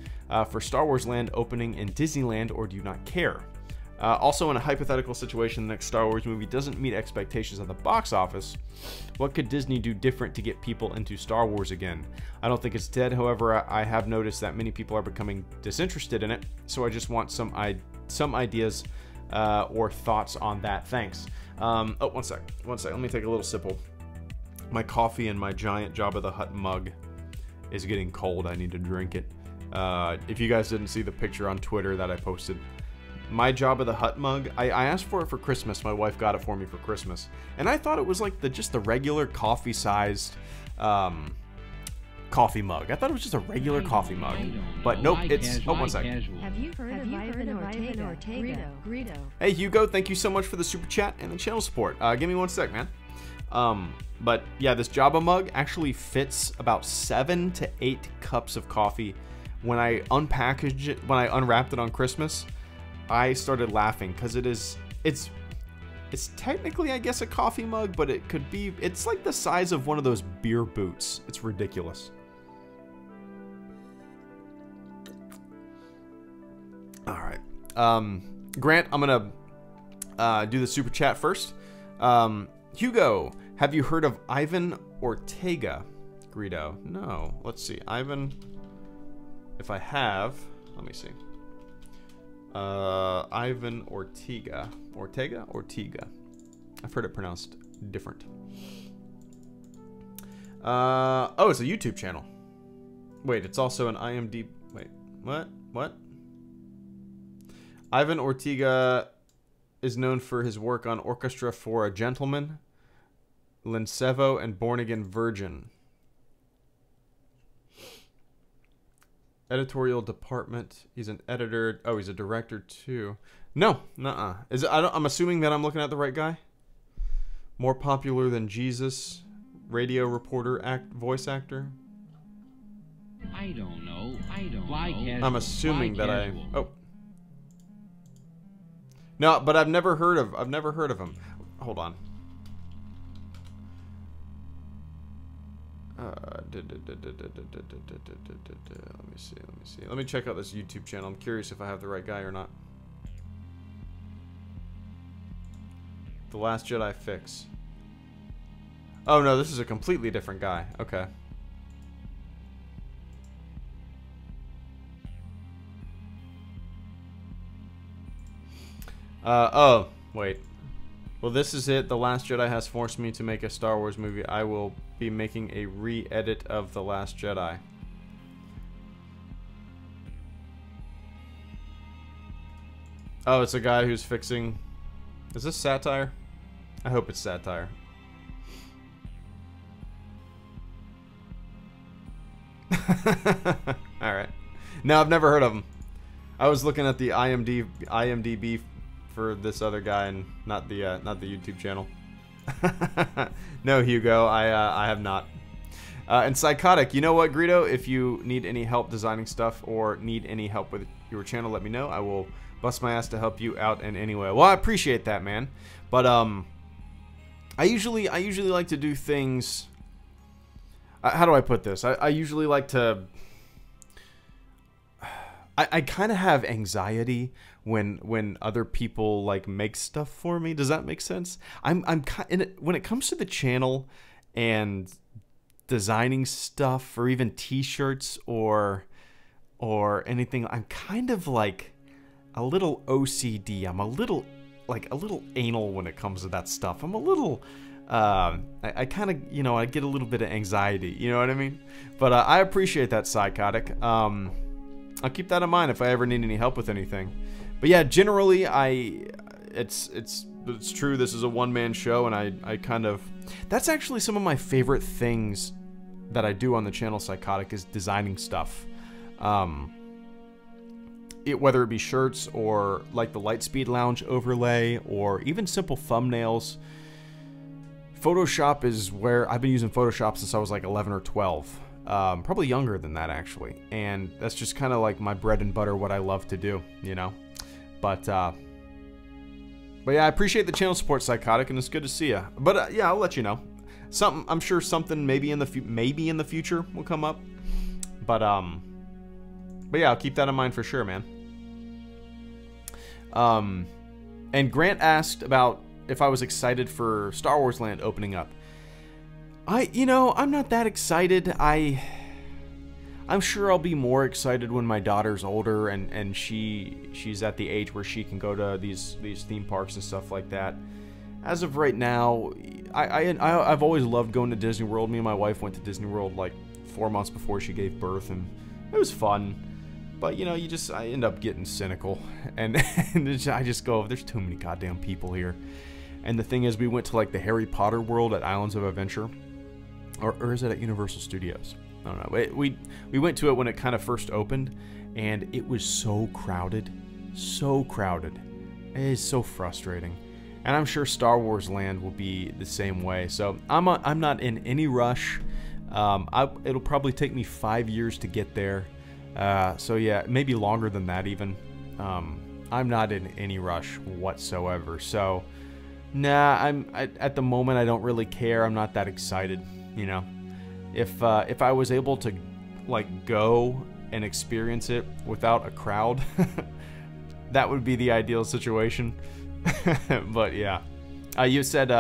for Star Wars Land opening in Disneyland, or do you not care? Also, in a hypothetical situation, the next Star Wars movie doesn't meet expectations at the box office, what could Disney do different to get people into Star Wars again? I don't think it's dead, however, I have noticed that many people are becoming disinterested in it, so I just want some ideas or thoughts on that. Thanks. Oh, one sec. Let me take a little sipple. My coffee in my giant Jabba the Hutt mug is getting cold. I need to drink it. If you guys didn't see the picture on Twitter that I posted, my Jabba the Hutt mug, I asked for it for Christmas. My wife got it for me for Christmas, and I thought it was like just the regular coffee-sized coffee mug. I thought it was just a regular coffee mug, but nope. It's one second. Have you heard of Ivan Ortega? Greedo. Hey Hugo, thank you so much for the super chat and the channel support. Give me one sec, man. But yeah, this Jabba mug actually fits about 7 to 8 cups of coffee. When I unpackaged it, when I unwrapped it on Christmas, I started laughing because it's technically, I guess, a coffee mug, but it's like the size of one of those beer boots. It's ridiculous. All right. Grant, I'm gonna do the super chat first. Hugo, have you heard of Ivan Ortega? Greedo. No. Let's see. Ivan. If I have, let me see. Ivan Ortega. Ortega? I've heard it pronounced different. Oh, it's a YouTube channel. Wait, it's also an IMDb. Wait, what? Ivan Ortega is known for his work on Orchestra for a Gentleman, Lincevo, and Born Again Virgin. Editorial department. He's an editor. Oh, he's a director too. No, nuh-uh. I'm assuming that I'm looking at the right guy. More popular than Jesus. Radio reporter, voice actor. I don't know. Fly casual. I'm assuming that casual. Oh. No, but I've never heard of him. Hold on. Let me see. Let me check out this YouTube channel. I'm curious if I have the right guy or not. The Last Jedi Fix. Oh no, this is a completely different guy. Okay. Oh, wait. Well, this is it. The Last Jedi has forced me to make a Star Wars movie. I will be making a re-edit of The Last Jedi. Oh, it's a guy who's fixing... Is this satire? I hope it's satire. Alright. No, I've never heard of him. I was looking at the IMDb for this other guy and not the YouTube channel. No, Hugo, I have not. And Psychotic, you know what, Greedo? If you need any help designing stuff or need any help with your channel, let me know. I will bust my ass to help you out in any way. Well, I appreciate that, man. But I usually like to do things. How do I put this? I usually like to. I kind of have anxiety when other people like make stuff for me. Does that make sense? When it comes to the channel and designing stuff or even t-shirts or anything, I'm kind of like a little OCD. I'm a little anal when it comes to that stuff. I'm a little I kind of, you know, I get a little bit of anxiety, you know what I mean? But I appreciate that, Psychotic. I'll keep that in mind if I ever need any help with anything. But yeah, generally it's true, this is a one-man show, and I kind of, that's actually some of my favorite things that I do on the channel, Psychotic, is designing stuff. Whether it be shirts or like the Lightspeed Lounge overlay or even simple thumbnails. Photoshop is where I've been using Photoshop since I was like 11 or 12. Probably younger than that, actually. And that's just kind of like my bread and butter, what I love to do, you know? But yeah, I appreciate the channel support, Psychotic, and it's good to see you. But yeah, I'll let you know. I'm sure something maybe in the future will come up. But yeah, I'll keep that in mind for sure, man. And Grant asked about if I was excited for Star Wars Land opening up. I'm not that excited. I'm sure I'll be more excited when my daughter's older and she's at the age where she can go to these theme parks and stuff like that. As of right now, I've always loved going to Disney World. Me and my wife went to Disney World like 4 months before she gave birth, and it was fun. But you know, I end up getting cynical, and I just go, there's too many goddamn people here. And the thing is, we went to like the Harry Potter world at Islands of Adventure, or is it at Universal Studios? I don't know. We went to it when it kind of first opened, and it was so crowded, so crowded. It is so frustrating. And I'm sure Star Wars Land will be the same way. So I'm not in any rush. It'll probably take me 5 years to get there. So yeah, maybe longer than that even. I'm not in any rush whatsoever. So nah, at the moment I don't really care. I'm not that excited, you know. If I was able to like go and experience it without a crowd, that would be the ideal situation. But yeah, you said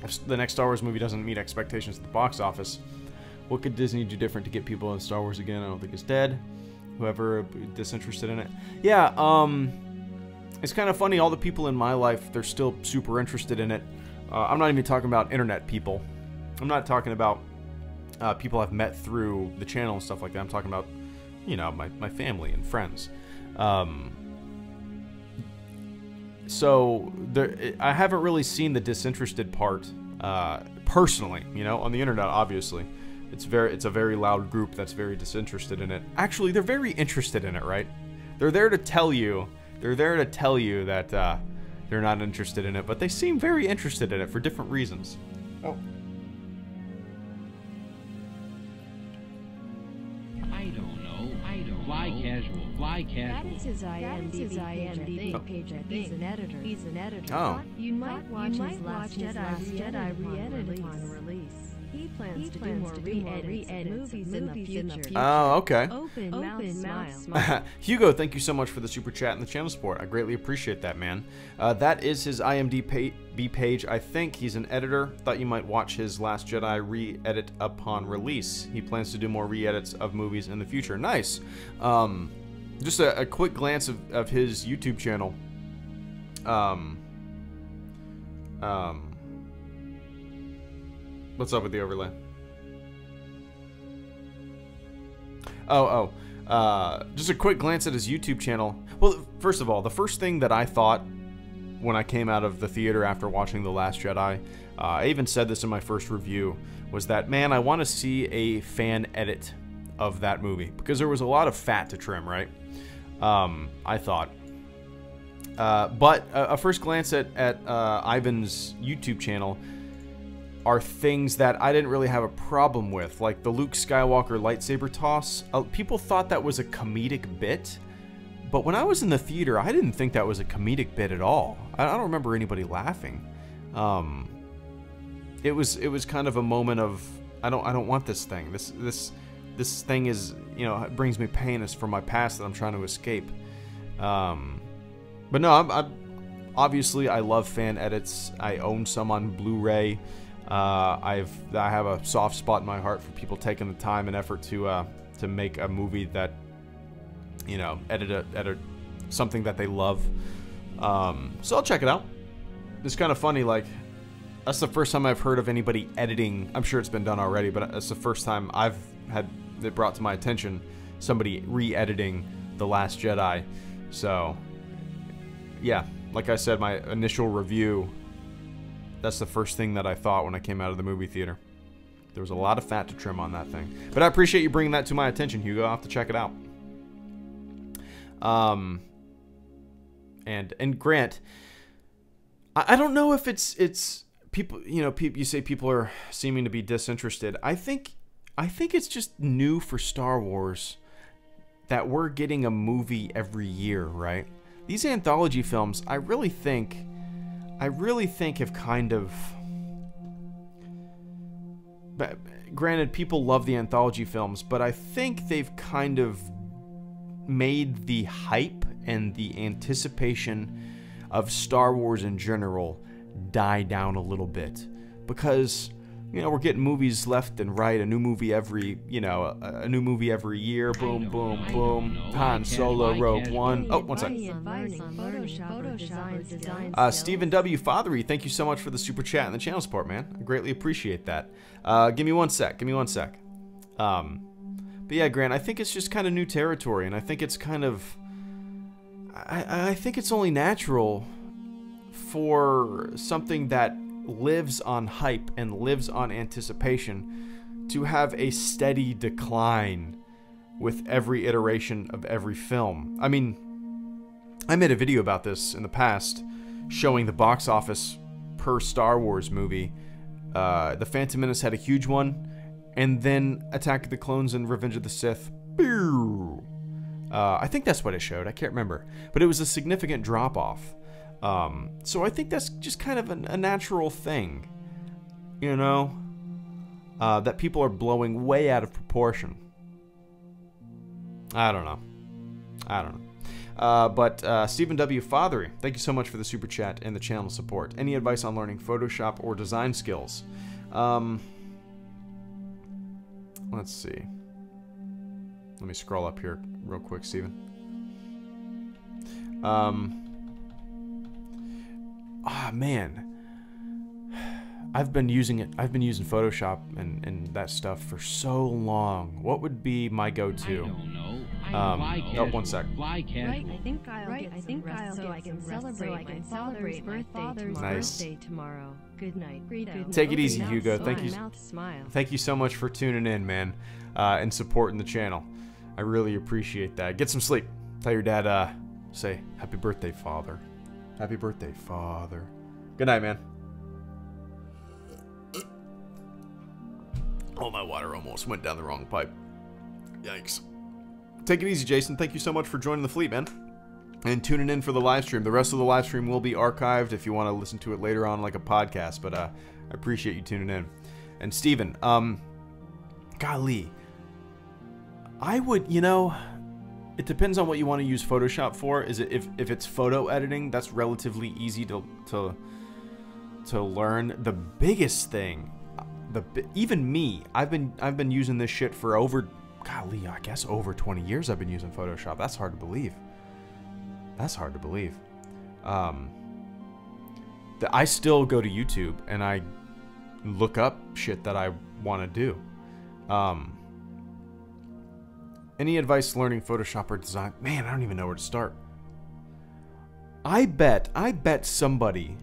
if the next Star Wars movie doesn't meet expectations at the box office, what could Disney do different to get people in Star Wars again? I don't think it's dead. Whoever disinterested in it. Yeah, it's kind of funny. All the people in my life, they're still super interested in it. I'm not even talking about internet people. I'm not talking about people I've met through the channel and stuff like that. I'm talking about, you know, my family and friends. So I haven't really seen the disinterested part personally. You know, on the internet, obviously, it's a very loud group that's very disinterested in it. Actually, they're very interested in it, right? They're there to tell you. They're there to tell you that they're not interested in it, but they seem very interested in it for different reasons. Oh. I don't know. Fly casual. That is his IMDb page, I think. He's an editor. Oh. You might watch his Last Jedi re-edited upon release. He plans to do more re-edits movies in the future. Oh, okay. Open mouth smile. Hugo, thank you so much for the super chat and the channel support. I greatly appreciate that, man. That is his IMDb page. I think he's an editor. Thought you might watch his Last Jedi re-edit upon release. He plans to do more re-edits of movies in the future. Nice. Just a quick glance of his YouTube channel. What's up with the overlay? Just a quick glance at his YouTube channel. Well, first of all, the first thing that I thought when I came out of the theater after watching The Last Jedi, I even said this in my first review, was that, man, I want to see a fan edit of that movie, because there was a lot of fat to trim, right? I thought. But a first glance at Ivan's YouTube channel are things that I didn't really have a problem with, like the Luke Skywalker lightsaber toss. People thought that was a comedic bit, but when I was in the theater, I didn't think that was a comedic bit at all. I don't remember anybody laughing. It was kind of a moment of, I don't want this thing. This thing is, you know, it brings me pain. It's from my past that I'm trying to escape. But no, I'm obviously, I love fan edits. I own some on Blu-ray. I have a soft spot in my heart for people taking the time and effort to make a movie that, you know, edit something that they love. So I'll check it out. It's kind of funny, like, that's the first time I've heard of anybody editing. I'm sure it's been done already, but it's the first time I've had it brought to my attention somebody re-editing The Last Jedi. So yeah, like I said, my initial review, that's the first thing that I thought when I came out of the movie theater. There was a lot of fat to trim on that thing. But I appreciate you bringing that to my attention, Hugo. I'll have to check it out. And Grant, I don't know if it's people, you know, you say people are seeming to be disinterested. I think it's just new for Star Wars that we're getting a movie every year, right? These anthology films, I really think have kind of... But granted, people love the anthology films, but I think they've kind of made the hype and the anticipation of Star Wars in general die down a little bit. Because, you know, we're getting movies left and right, a new movie every, you know, a new movie every year, boom, boom, boom, Han Solo, Rogue One. Oh, one second. Stephen W. Fathery, thank you so much for the super chat and the channel support, man. I greatly appreciate that. Give me one sec. But yeah, Grant, I think it's just kind of new territory, and I think it's kind of... I think it's only natural for something that lives on hype and lives on anticipation to have a steady decline with every iteration of every film. I mean, I made a video about this in the past, showing the box office per Star Wars movie. The Phantom Menace had a huge one, and then Attack of the Clones and Revenge of the Sith, I think that's what it showed, I can't remember, but it was a significant drop-off. So I think that's just kind of a natural thing, you know, that people are blowing way out of proportion. I don't know. But Stephen W. Fathery, thank you so much for the super chat and the channel support. Any advice on learning Photoshop or design skills? Let's see. Let me scroll up here real quick, Stephen. Man. I've been using it. I've been using Photoshop and that stuff for so long. What would be my go-to? I don't know. Oh, one sec. Fly casual. Right, I think I'll get so I can celebrate my father's Nice. birthday tomorrow. Good night, Greedo. Take it easy, Mouth Hugo. smile, Thank you. Mouth smile. Thank you so much for tuning in, man, and supporting the channel. I really appreciate that. Get some sleep. Tell your dad, say, happy birthday, father. Happy birthday, father. Good night, man. Oh, my water almost went down the wrong pipe. Yikes. Take it easy, Jason. Thank you so much for joining the fleet, man. And tuning in for the live stream. The rest of the live stream will be archived if you want to listen to it later on like a podcast, but I appreciate you tuning in. And Steven, golly, I would, you know, it depends on what you want to use Photoshop for. Is it if it's photo editing, that's relatively easy to learn. The biggest thing, even me, I've been using this shit for over, golly, I guess over 20 years. I've been using Photoshop. That's hard to believe. That's hard to believe. I still go to YouTube and I look up shit that I want to do. Any advice learning Photoshop or design? Man, I don't even know where to start. I bet somebody,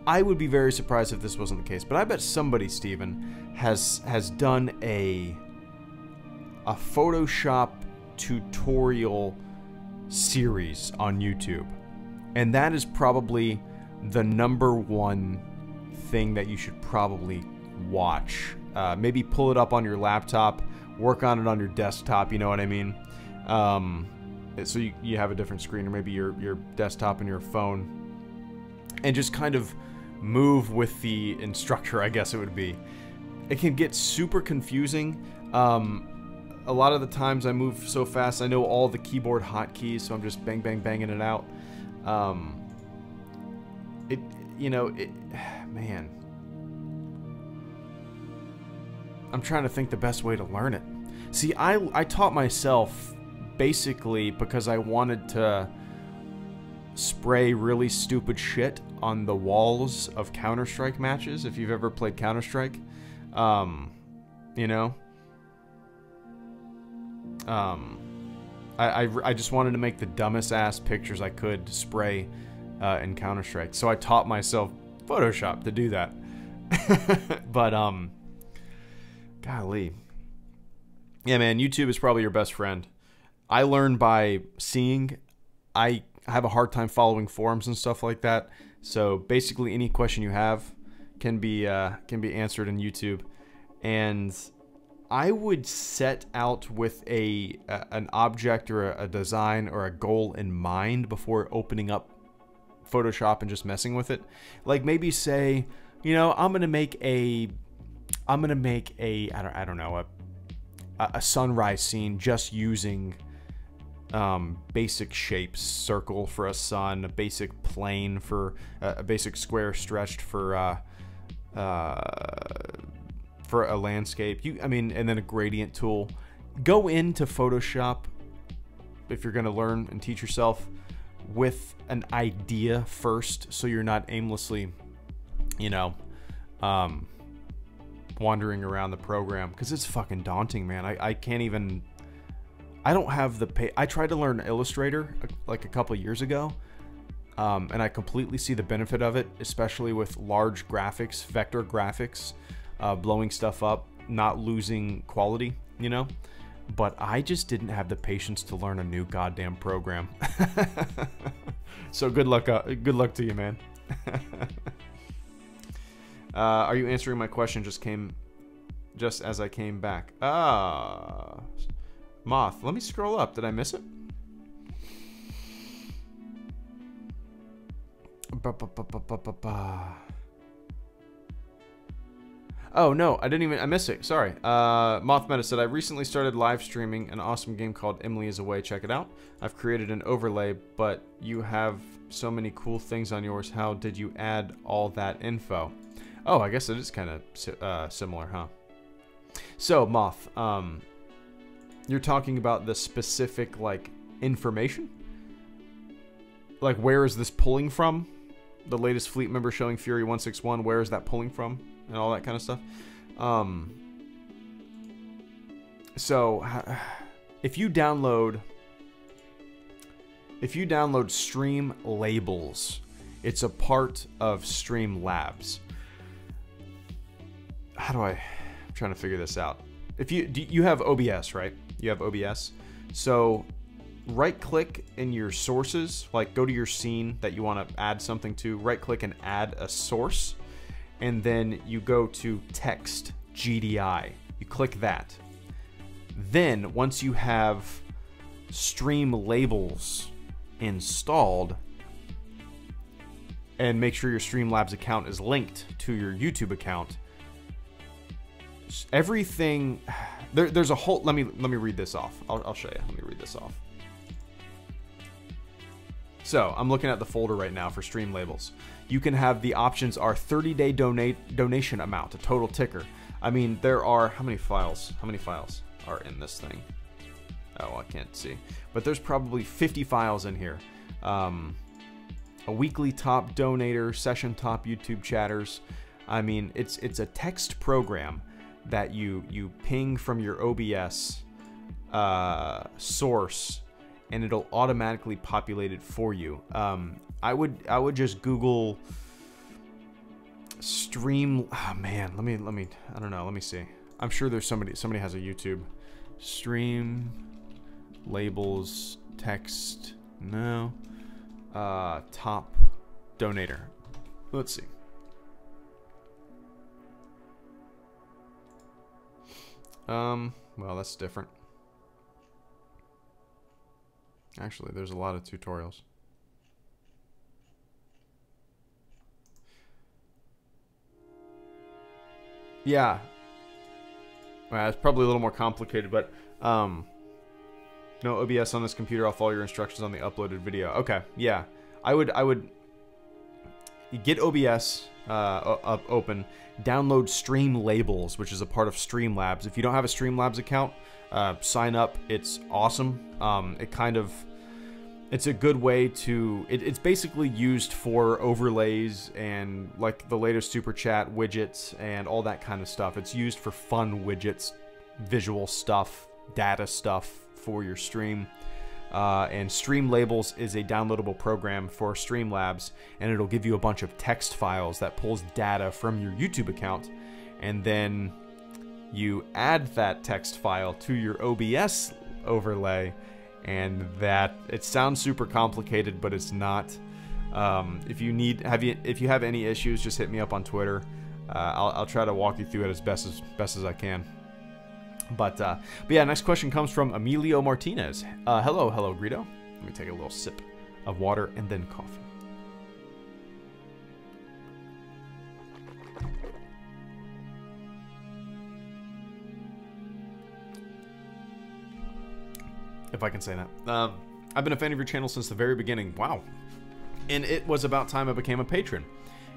I would be very surprised if this wasn't the case, but I bet somebody, Steven, has done a Photoshop tutorial series on YouTube. And that is probably the #1 thing that you should probably watch. Maybe pull it up on your laptop, work on it on your desktop, you know what I mean? So you have a different screen, or maybe your desktop and your phone, and just kind of move with the instructor, I guess it would be. It can get super confusing. A lot of the times I move so fast, I know all the keyboard hotkeys, so I'm just bang, bang, banging it out. Man. I'm trying to think the best way to learn it. See, I taught myself basically because I wanted to spray really stupid shit on the walls of Counter-Strike matches, if you've ever played Counter-Strike. You know? I just wanted to make the dumbest ass pictures I could to spray in Counter-Strike. So I taught myself Photoshop to do that. But, golly. Yeah, man, YouTube is probably your best friend. I learn by seeing. I have a hard time following forums and stuff like that. So basically any question you have can be answered in YouTube. And I would set out with an object or a design or a goal in mind before opening up Photoshop and just messing with it. Like maybe say, you know, I'm gonna make a I don't know, a sunrise scene just using basic shapes, circle for a sun, a basic plane for a basic square stretched for a landscape. And then a gradient tool. Go into Photoshop if you're gonna learn and teach yourself with an idea first, so you're not aimlessly, you know, wandering around the program, because it's fucking daunting, man. I can't even. I don't have the I tried to learn Illustrator like a couple years ago, and I completely see the benefit of it, especially with large graphics, vector graphics, blowing stuff up, not losing quality, you know. But I just didn't have the patience to learn a new goddamn program. So good luck to you, man. Are you answering my question? Just as I came back. Moth. Let me scroll up. Did I miss it? Oh no, I missed it. Sorry. Moth Meta said, I recently started live streaming an awesome game called Emily is Away. Check it out. I've created an overlay, but you have so many cool things on yours. How did you add all that info? Oh, I guess it is kind of similar, huh? So, Moth, you're talking about the specific, like, information? Like, where is this pulling from? the latest fleet member showing Fury 161. Where is that pulling from? And all that kind of stuff. So if you download Stream Labels, it's a part of Stream Labs. I'm trying to figure this out. If you have OBS, right? You have OBS. So right click in your sources, like go to your scene that you want to add something to, right click and add a source, and then you go to text GDI. You click that. Then once you have Stream Labels installed, and make sure your Streamlabs account is linked to your YouTube account, everything there's a whole, let me read this off. I'll show you. Let me read this off. So I'm looking at the folder right now for Stream Labels. You can have, the options are 30-day donation amount, a total ticker. I mean, there are, how many files are in this thing? Oh, I can't see, but there's probably 50 files in here. A weekly top donator, session top YouTube chatters. I mean, it's a text program that you ping from your OBS source, and it'll automatically populate it for you. I would just Google Stream. Oh man, let me. I don't know. Let me see. I'm sure there's somebody has a YouTube. Stream Labels text. No. Top donator. Let's see. Well, that's different. Actually, there's a lot of tutorials. Yeah. Well, it's probably a little more complicated, but no OBS on this computer. I'll follow your instructions on the uploaded video. Okay, yeah. I would get OBS open, download Stream Labels, which is a part of Streamlabs. If you don't have a Streamlabs account, sign up. It's awesome. It's a good way to, it's basically used for overlays and like the latest super chat widgets and all that kind of stuff. It's used for fun widgets, visual stuff, data stuff for your stream. And Stream Labels is a downloadable program for Streamlabs, and it'll give you a bunch of text files that pulls data from your YouTube account, and then you add that text file to your OBS overlay, and that, it sounds super complicated, but it's not. If you have any issues, just hit me up on Twitter. I'll try to walk you through it as best as I can. But yeah, next question comes from Emilio Martinez. Hello, HelloGreedo. Let me take a little sip of water and then coffee. If I can say that. I've been a fan of your channel since the very beginning. Wow. And it was about time I became a patron.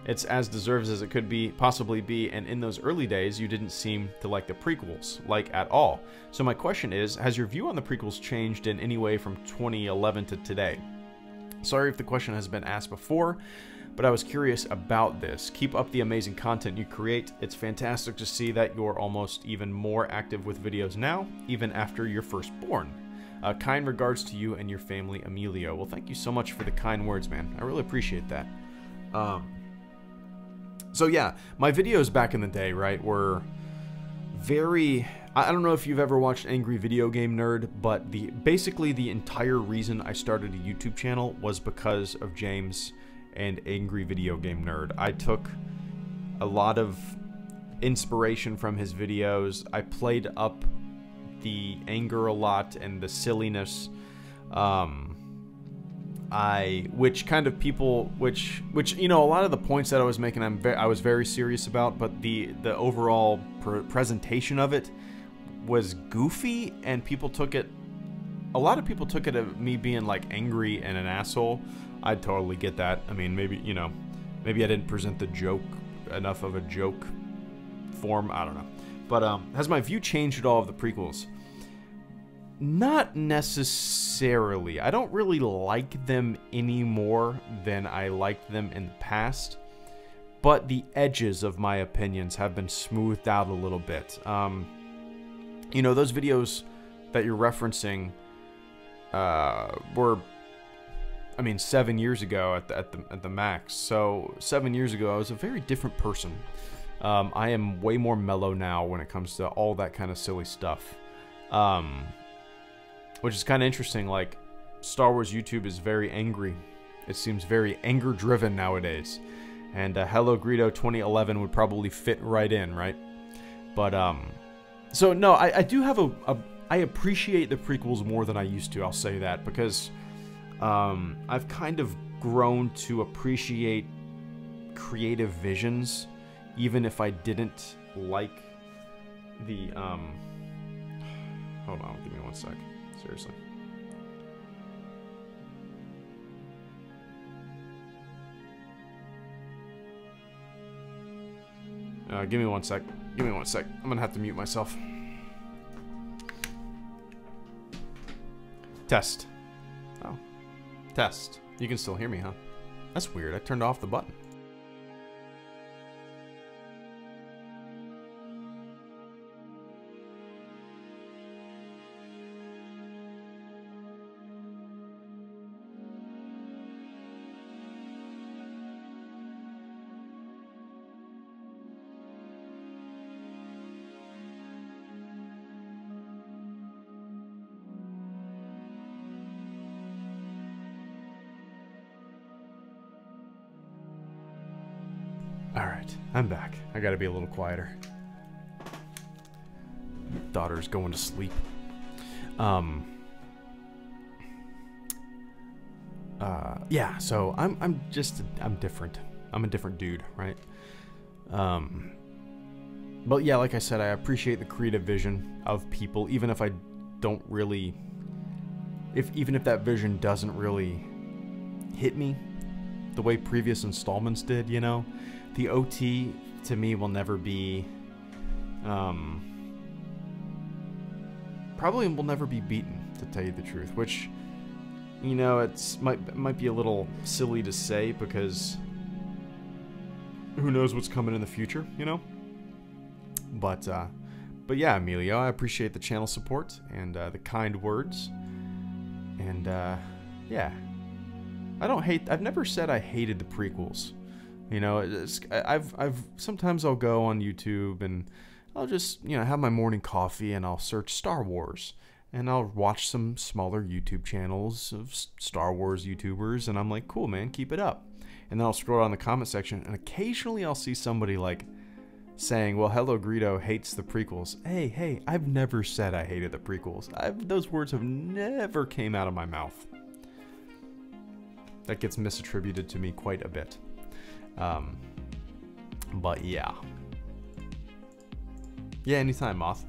It's as deserved as it could possibly be, and in those early days, you didn't seem to like the prequels, at all. So my question is, has your view on the prequels changed in any way from 2011 to today? Sorry if the question has been asked before, but I was curious about this. Keep up the amazing content you create. It's fantastic to see that you're almost even more active with videos now, even after your firstborn. Kind regards to you and your family, Emilio. Well, thank you so much for the kind words, man. I really appreciate that. So yeah, my videos back in the day, right, were very, I don't know if you've ever watched Angry Video Game Nerd, but basically the entire reason I started a YouTube channel was because of James and Angry Video Game Nerd. I took a lot of inspiration from his videos. I played up the anger a lot and the silliness. Which you know, a lot of the points that I was making, I was very serious about, but the overall presentation of it was goofy, and a lot of people took it as me being like angry and an asshole. I totally get that. I mean, maybe I didn't present the joke enough of a joke form. I don't know. But has my view changed at all of the prequels? Not necessarily. I don't really like them any more than I liked them in the past, but the edges of my opinions have been smoothed out a little bit. You know, those videos that you're referencing were, I mean, 7 years ago at the max. So 7 years ago, I was a very different person. I am way more mellow now when it comes to all that kind of silly stuff. Which is kind of interesting. Like, Star Wars YouTube is very angry. It seems very anger-driven nowadays. And HelloGreedo 2011 would probably fit right in, right? But, so no, I do have I appreciate the prequels more than I used to, I'll say that, because I've kind of grown to appreciate creative visions, even if I didn't like the, hold on, give me one sec. Seriously. Give me one sec. Give me one sec. I'm gonna have to mute myself. Test. Oh. Test. You can still hear me, huh? That's weird. I turned off the button. Alright, I'm back. I gotta be a little quieter. Daughter's going to sleep. Yeah, so I'm different. I'm a different dude, right? But yeah, like I said, I appreciate the creative vision of people, even if I don't really, even if that vision doesn't really hit me the way previous installments did, you know? The OT, to me, will never be, probably will never be beaten, to tell you the truth, which, you know, it might be a little silly to say, because who knows what's coming in the future, you know? But yeah, Emilio, I appreciate the channel support and the kind words, and yeah, I've never said I hated the prequels. You know, sometimes I'll go on YouTube and I'll just, you know, have my morning coffee and I'll search Star Wars and I'll watch some smaller YouTube channels of Star Wars YouTubers and I'm like, cool, man, keep it up. And then I'll scroll down the comment section and occasionally I'll see somebody like saying, well, HelloGreedo hates the prequels. Hey, I've never said I hated the prequels. Those words have never came out of my mouth. That gets misattributed to me quite a bit. But yeah, anytime, Moth.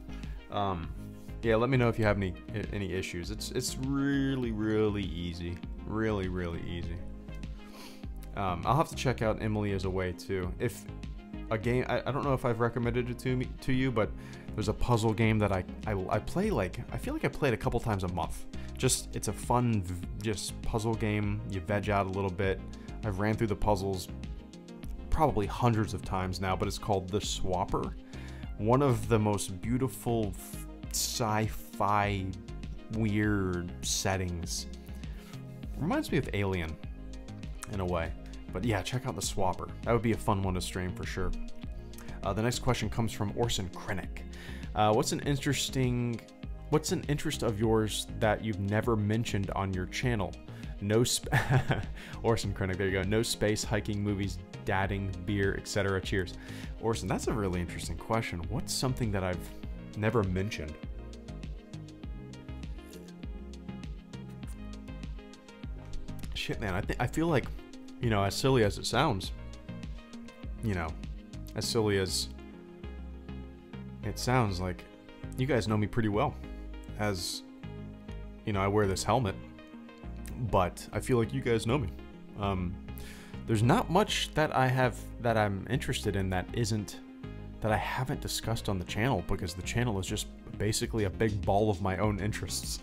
Yeah, let me know if you have any issues. It's really easy, really easy. I'll have to check out Emily as a way too. If a game, I don't know if I've recommended it to you, but there's a puzzle game that I play, like, I feel like I play it a couple times a month. It's a fun just puzzle game. You veg out a little bit. I've ran through the puzzles probably hundreds of times now, but it's called The Swapper. One of the most beautiful sci-fi weird settings. Reminds me of Alien in a way. But yeah, check out The Swapper. That would be a fun one to stream for sure. The next question comes from Orson Krennic. What's an interest of yours that you've never mentioned on your channel? Orson Krennic, there you go. No space, hiking, movies, dadding, beer, etc. Cheers. Orson, that's a really interesting question. What's something that I've never mentioned? Shit, man, I feel like, you know, as silly as it sounds, you know, as silly as it sounds, like, you guys know me pretty well. As, you know, I wear this helmet, but I feel like you guys know me. There's not much that I'm interested in that I haven't discussed on the channel, because the channel is just basically a big ball of my own interests.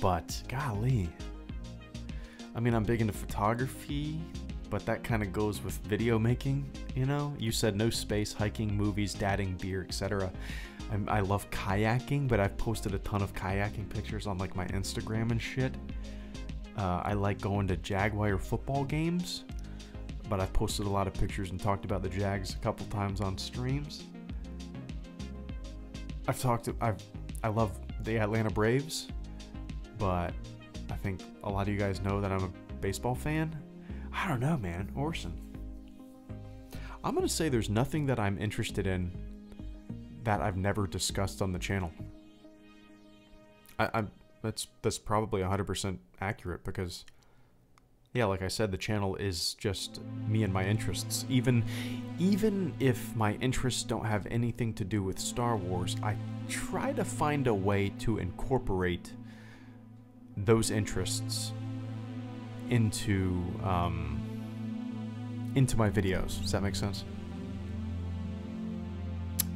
But golly, I mean, I'm big into photography, but that kind of goes with video making, you know? You said no space, hiking, movies, dadding, beer, etc. I love kayaking, but I've posted a ton of kayaking pictures on like my Instagram and shit. I like going to Jaguar football games, but I've posted a lot of pictures and talked about the Jags a couple times on streams. I love the Atlanta Braves, but I think a lot of you guys know that I'm a baseball fan. I don't know, man. Orson, I'm gonna say there's nothing that I'm interested in that I've never discussed on the channel. That's probably 100% accurate, because yeah, like I said, the channel is just me and my interests. Even if my interests don't have anything to do with Star Wars, I try to find a way to incorporate those interests into my videos. Does that make sense?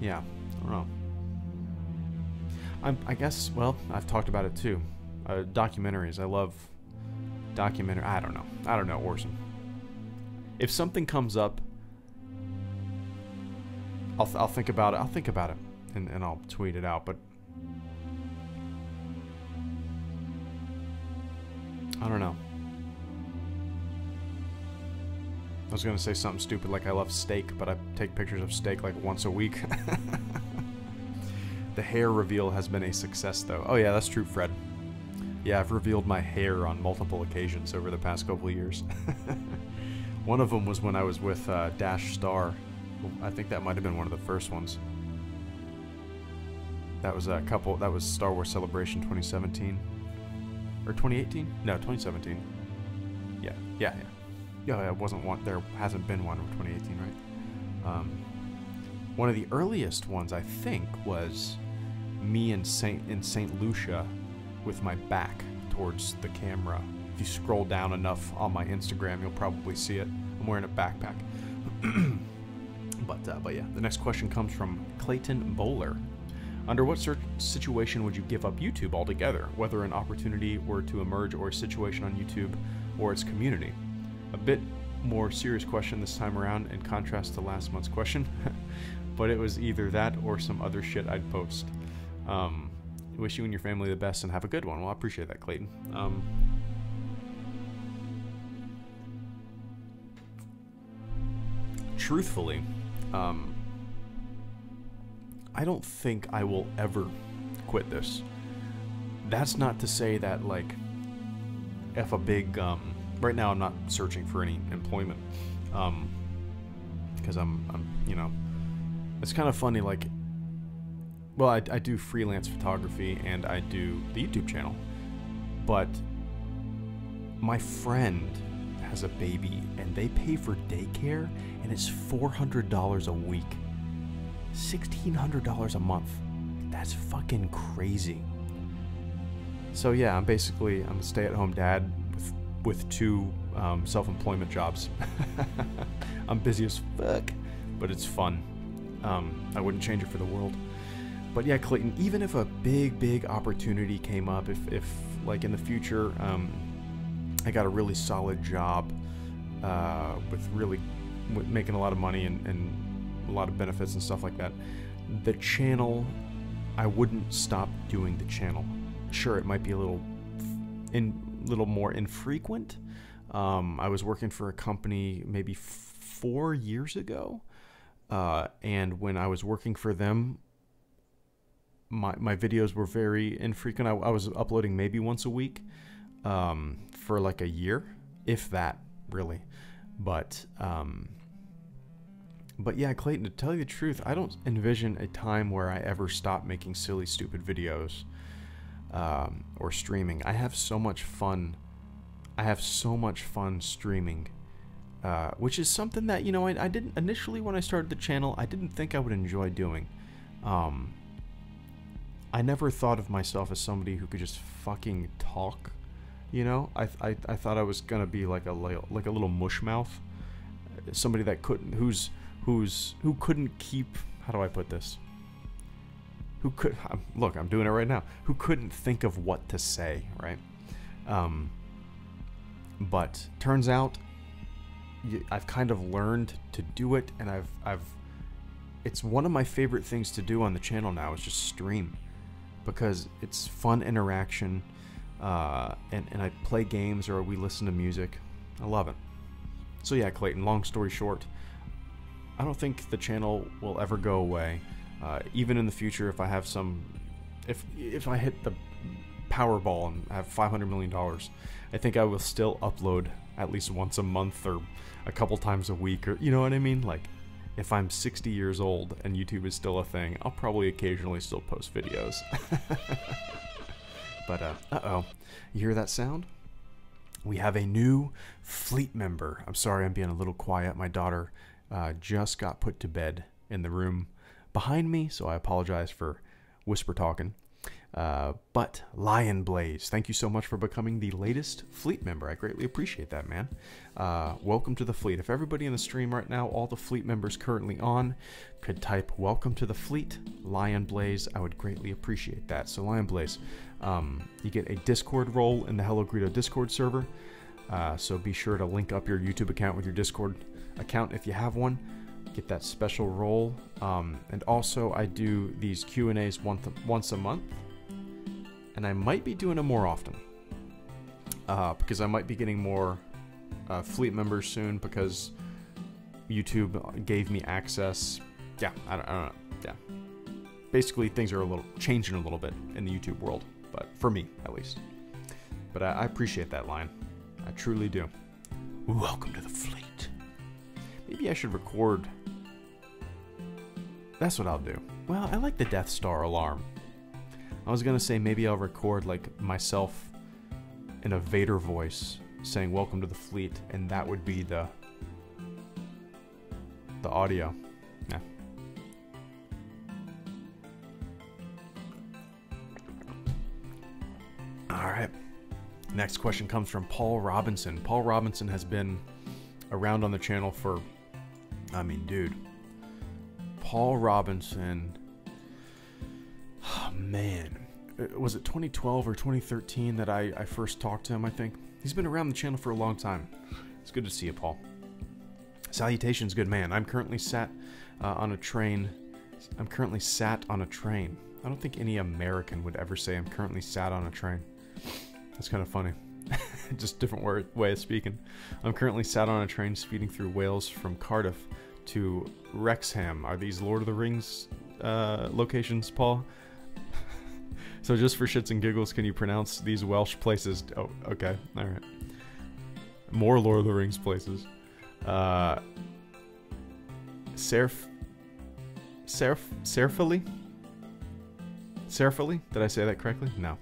Yeah, I don't know. I guess, well, I've talked about it too. Documentaries. I love documentary. I don't know, Orson. If something comes up, I'll think about it. And I'll tweet it out, but I don't know. I was gonna say something stupid like I love steak, but I take pictures of steak like once a week. The hair reveal has been a success, though. Oh yeah, that's true, Fred. Yeah, I've revealed my hair on multiple occasions over the past couple of years. One of them was when I was with SWTOR. I think that might have been one of the first ones. That was that was Star Wars Celebration 2017. Or 2018? No, 2017. Yeah, it wasn't one. There hasn't been one in 2018, right? One of the earliest ones, I think, was me in St. Lucia with my back towards the camera. If you scroll down enough on my Instagram, you'll probably see it. I'm wearing a backpack. But yeah, the next question comes from Clayton Bowler. Under what situation would you give up YouTube altogether, whether an opportunity were to emerge or a situation on YouTube or its community? A bit more serious question this time around in contrast to last month's question, but it was either that or some other shit I'd post. Wish you and your family the best and have a good one. Well, I appreciate that, Clayton. Truthfully, I don't think I will ever quit this. That's not to say that, like, if a big, right now I'm not searching for any employment, because I'm, you know, it's kind of funny, like, well, I do freelance photography and I do the YouTube channel, but my friend has a baby and they pay for daycare and it's $400 a week. $1,600 a month. That's fucking crazy. So yeah, I'm a stay-at-home dad with two self-employment jobs. I'm busy as fuck, but it's fun. I wouldn't change it for the world. But yeah, Clayton, even if a big opportunity came up, if like in the future, I got a really solid job with making a lot of money and a lot of benefits and stuff like that, the channel, I wouldn't stop doing the channel. Sure, it might be a little more infrequent. I was working for a company maybe 4 years ago, and when I was working for them, my videos were very infrequent. I was uploading maybe once a week for like a year, if that, really. But yeah, Clayton, to tell you the truth, I don't envision a time where I ever stop making silly, stupid videos or streaming. I have so much fun. Streaming, which is something that, you know, I didn't initially, when I started the channel, I didn't think I would enjoy doing. I never thought of myself as somebody who could just fucking talk. You know, I thought I was gonna be like a little mush mouth, somebody that couldn't, who couldn't keep, how do I put this? Who could, look, I'm doing it right now. Who couldn't think of what to say, right? But turns out I've kind of learned to do it, and it's one of my favorite things to do on the channel now is just stream, because it's fun interaction, and I play games or we listen to music. I love it. So yeah, Clayton, long story short, I don't think the channel will ever go away. Even in the future, if I have if I hit the Powerball and have $500 million, I think I will still upload at least once a month or a couple times a week, or you know what I mean? Like, if I'm 60 years old and YouTube is still a thing, I'll probably occasionally still post videos. But, uh-oh. You hear that sound? We have a new fleet member. I'm sorry I'm being a little quiet. My daughter just got put to bed in the room behind me, so I apologize for whisper talking. But Lion Blaze, thank you so much for becoming the latest fleet member. I greatly appreciate that, man. Welcome to the fleet. If everybody in the stream right now, all the fleet members currently on, could type welcome to the fleet, Lion Blaze, I would greatly appreciate that. So Lion Blaze, you get a Discord role in the HelloGreedo Discord server. So be sure to link up your YouTube account with your Discord account if you have one. Get that special role. And also I do these Q&As once a month. And I might be doing them more often, because I might be getting more fleet members soon, because YouTube gave me access. Yeah, I don't know. Yeah, basically things are changing a little bit in the YouTube world, but for me at least. But I appreciate that line. I truly do. Welcome to the fleet. Maybe I should record. That's what I'll do. Well, I like the Death Star alarm. I was gonna say maybe I'll record like myself in a Vader voice saying welcome to the fleet, and that would be the audio. Yeah. Alright. Next question comes from Paul Robinson. Paul Robinson has been around on the channel for, I mean, dude. Paul Robinson, oh, man, was it 2012 or 2013 that I first talked to him, I think? He's been around the channel for a long time. It's good to see you, Paul. Salutations, good man. I'm currently sat on a train. I'm currently sat on a train. I don't think any American would ever say I'm currently sat on a train. That's kind of funny. Just different way of speaking. I'm currently sat on a train speeding through Wales from Cardiff to Wrexham. Are these Lord of the Rings locations, Paul? So just for shits and giggles, can you pronounce these Welsh places? Oh, okay. All right. More Lord of the Rings places. Serfali? Did I say that correctly? No.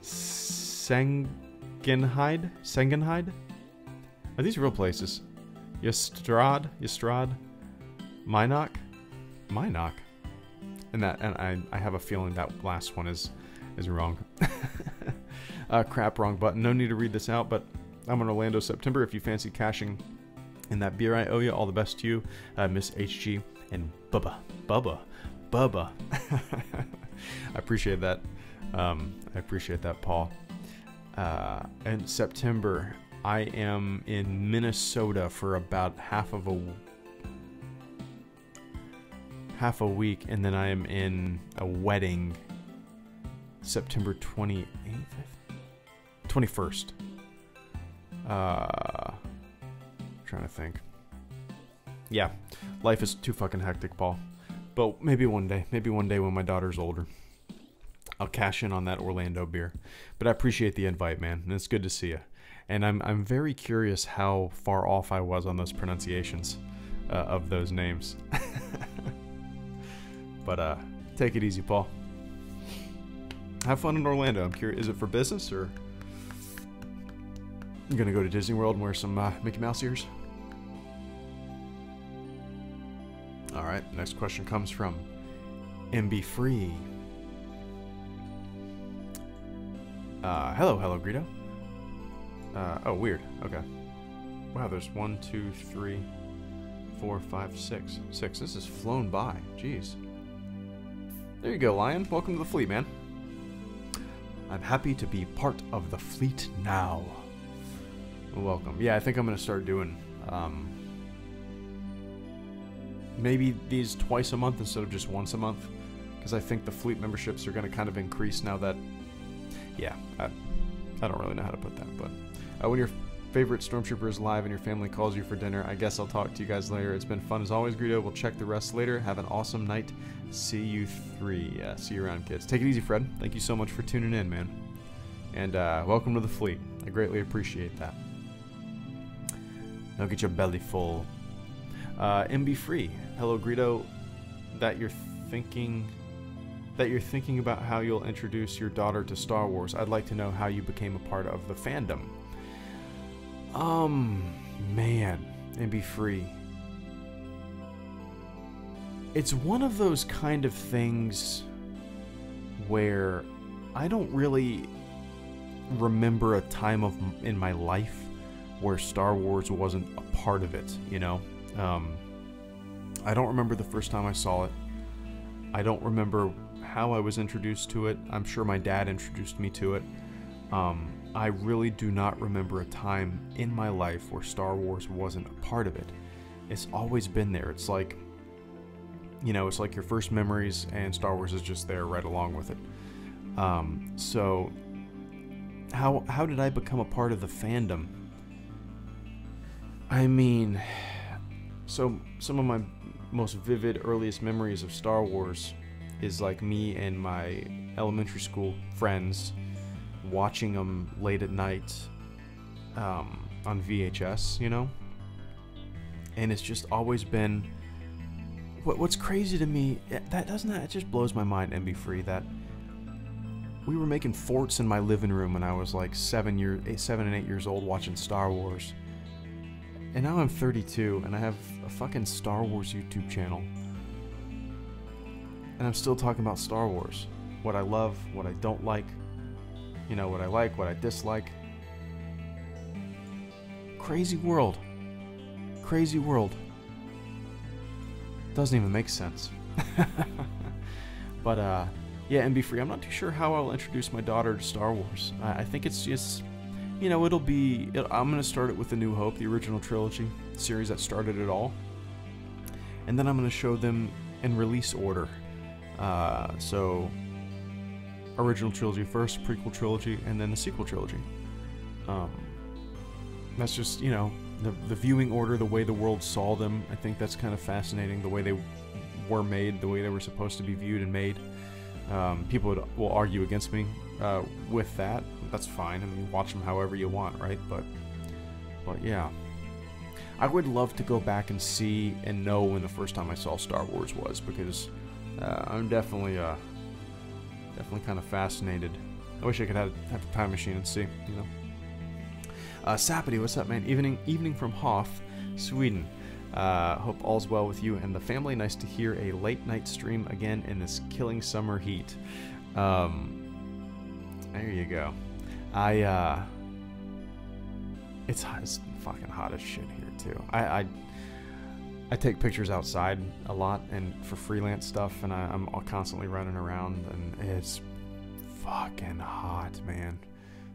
Sengenheide? Are these real places? Yestrad? Minok? And I have a feeling that last one is wrong. Crap, wrong button. No need to read this out, but I'm in Orlando September. If you fancy cashing in that beer I owe you, all the best to you, Miss HG and Bubba. I appreciate that. I appreciate that, Paul. In September, I am in Minnesota for about half a week, and then I am in a wedding September 28th, 21st. Trying to think. Yeah, life is too fucking hectic, Paul. But maybe one day when my daughter's older, I'll cash in on that Orlando beer. But I appreciate the invite, man, and it's good to see you. And I'm very curious how far off I was on those pronunciations of those names. But take it easy, Paul. Have fun in Orlando. I'm curious, is it for business, or you gonna go to Disney World and wear some Mickey Mouse ears? All right, next question comes from MB Free. Hello, HelloGreedo. Oh, weird. Okay. Wow, there's 1, 2, 3, 4, 5, 6. 6. This has flown by. Jeez. There you go, Lion. Welcome to the fleet, man. I'm happy to be part of the fleet now. Welcome. Yeah, I think I'm going to start doing maybe these twice a month instead of just once a month. Because I think the fleet memberships are going to kind of increase now that... Yeah, I don't really know how to put that, but... when your favorite Stormtrooper is live and your family calls you for dinner, I guess I'll talk to you guys later. It's been fun as always, Greedo. We'll check the rest later. Have an awesome night. See you 3. Yeah, see you around, kids. Take it easy, Fred. Thank you so much for tuning in, man. And welcome to the fleet. I greatly appreciate that. Now get your belly full. MB Free. Hello, Greedo. That you're thinking about how you'll introduce your daughter to Star Wars. I'd like to know how you became a part of the fandom. Man, MB Free. It's one of those kind of things where I don't really remember a time in my life where Star Wars wasn't a part of it, you know? I don't remember the first time I saw it. I don't remember how I was introduced to it. I'm sure my dad introduced me to it. I really do not remember a time in my life where Star Wars wasn't a part of it. It's always been there. It's like, you know, it's like your first memories, and Star Wars is just there right along with it. So, how did I become a part of the fandom? I mean, so some of my most vivid, earliest memories of Star Wars is like me and my elementary school friends watching them late at night on VHS, you know? And it's just always been... What's crazy to me, it just blows my mind, MB Free, that we were making forts in my living room when I was like 7 and 8 years old watching Star Wars. And now I'm 32 and I have a fucking Star Wars YouTube channel. And I'm still talking about Star Wars. What I love, what I don't like, you know, what I like, what I dislike. Crazy world. Crazy world. Doesn't even make sense. But yeah, MB Free, I'm not too sure how I'll introduce my daughter to Star Wars. I think it's just, you know, I'm going to start it with A New Hope, the original trilogy series that started it all. And then I'm going to show them in release order. So, original trilogy first, prequel trilogy, and then the sequel trilogy. That's just, you know, the viewing order, the way the world saw them. I think that's kind of fascinating, the way they were made, the way they were supposed to be viewed and made. People will argue against me with that. That's fine. I mean, watch them however you want, right? But yeah. I would love to go back and see and know when the first time I saw Star Wars was, because I'm definitely kind of fascinated. I wish I could have a time machine and see, you know. Sapity, what's up, man? Evening from Hoth, Sweden. Hope all's well with you and the family. Nice to hear a late night stream again in this killing summer heat. There you go. It's fucking hot as shit here too. I take pictures outside a lot and for freelance stuff, and I'm constantly running around, and it's fucking hot, man.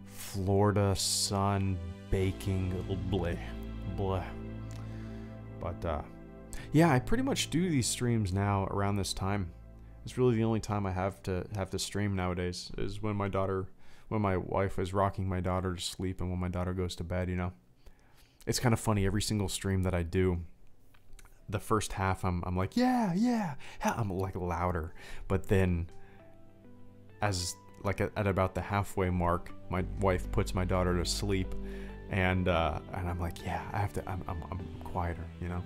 Florida sun, baking, bleh, bleh. But yeah, I pretty much do these streams now around this time. It's really the only time I have to stream nowadays, is when my wife is rocking my daughter to sleep and when my daughter goes to bed, you know. It's kind of funny, every single stream that I do, the first half I'm like, yeah, I'm like louder, but then as like at about the halfway mark, my wife puts my daughter to sleep, and I'm like, yeah, I'm quieter, you know.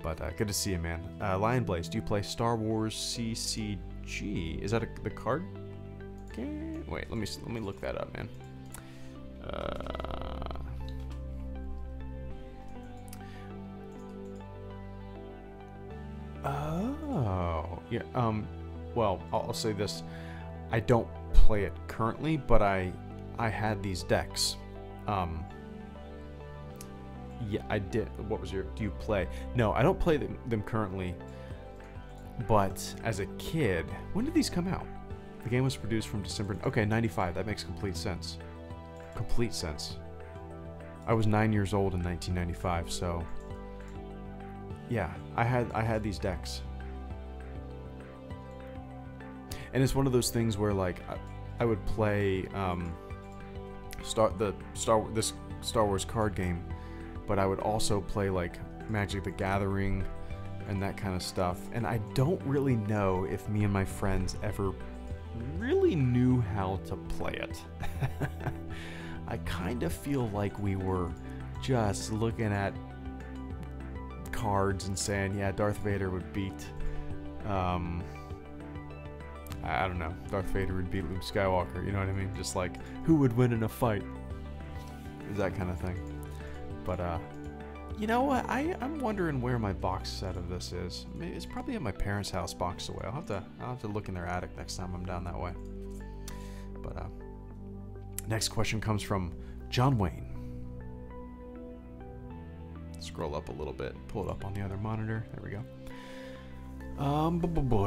But good to see you, man. Lion Blaze, do you play Star Wars CCG? Is that the card? Okay. Wait, let me look that up, man. Oh, yeah. Well, I'll say this: I don't play it currently, but I had these decks Yeah, I did. What was your... Do you play? No, I don't play them currently. But as a kid... When did these come out? The game was produced from December... Okay, 95. That makes complete sense. Complete sense. I was 9 years old in 1995, so... Yeah, I had these decks. And it's one of those things where, like, I would play this Star Wars card game, but I would also play like Magic the Gathering and that kind of stuff. And I don't really know if me and my friends ever really knew how to play it. I kind of feel like we were just looking at cards and saying, yeah, Darth Vader would beat I don't know, Darth Vader would beat Luke Skywalker, you know what I mean? Just like, who would win in a fight? That kind of thing. But, you know what? I'm wondering where my box set of this is. Maybe it's probably at my parents' house boxed away. I'll have to look in their attic next time I'm down that way. But, next question comes from John Wayne. Scroll up a little bit, pull it up on the other monitor. There we go.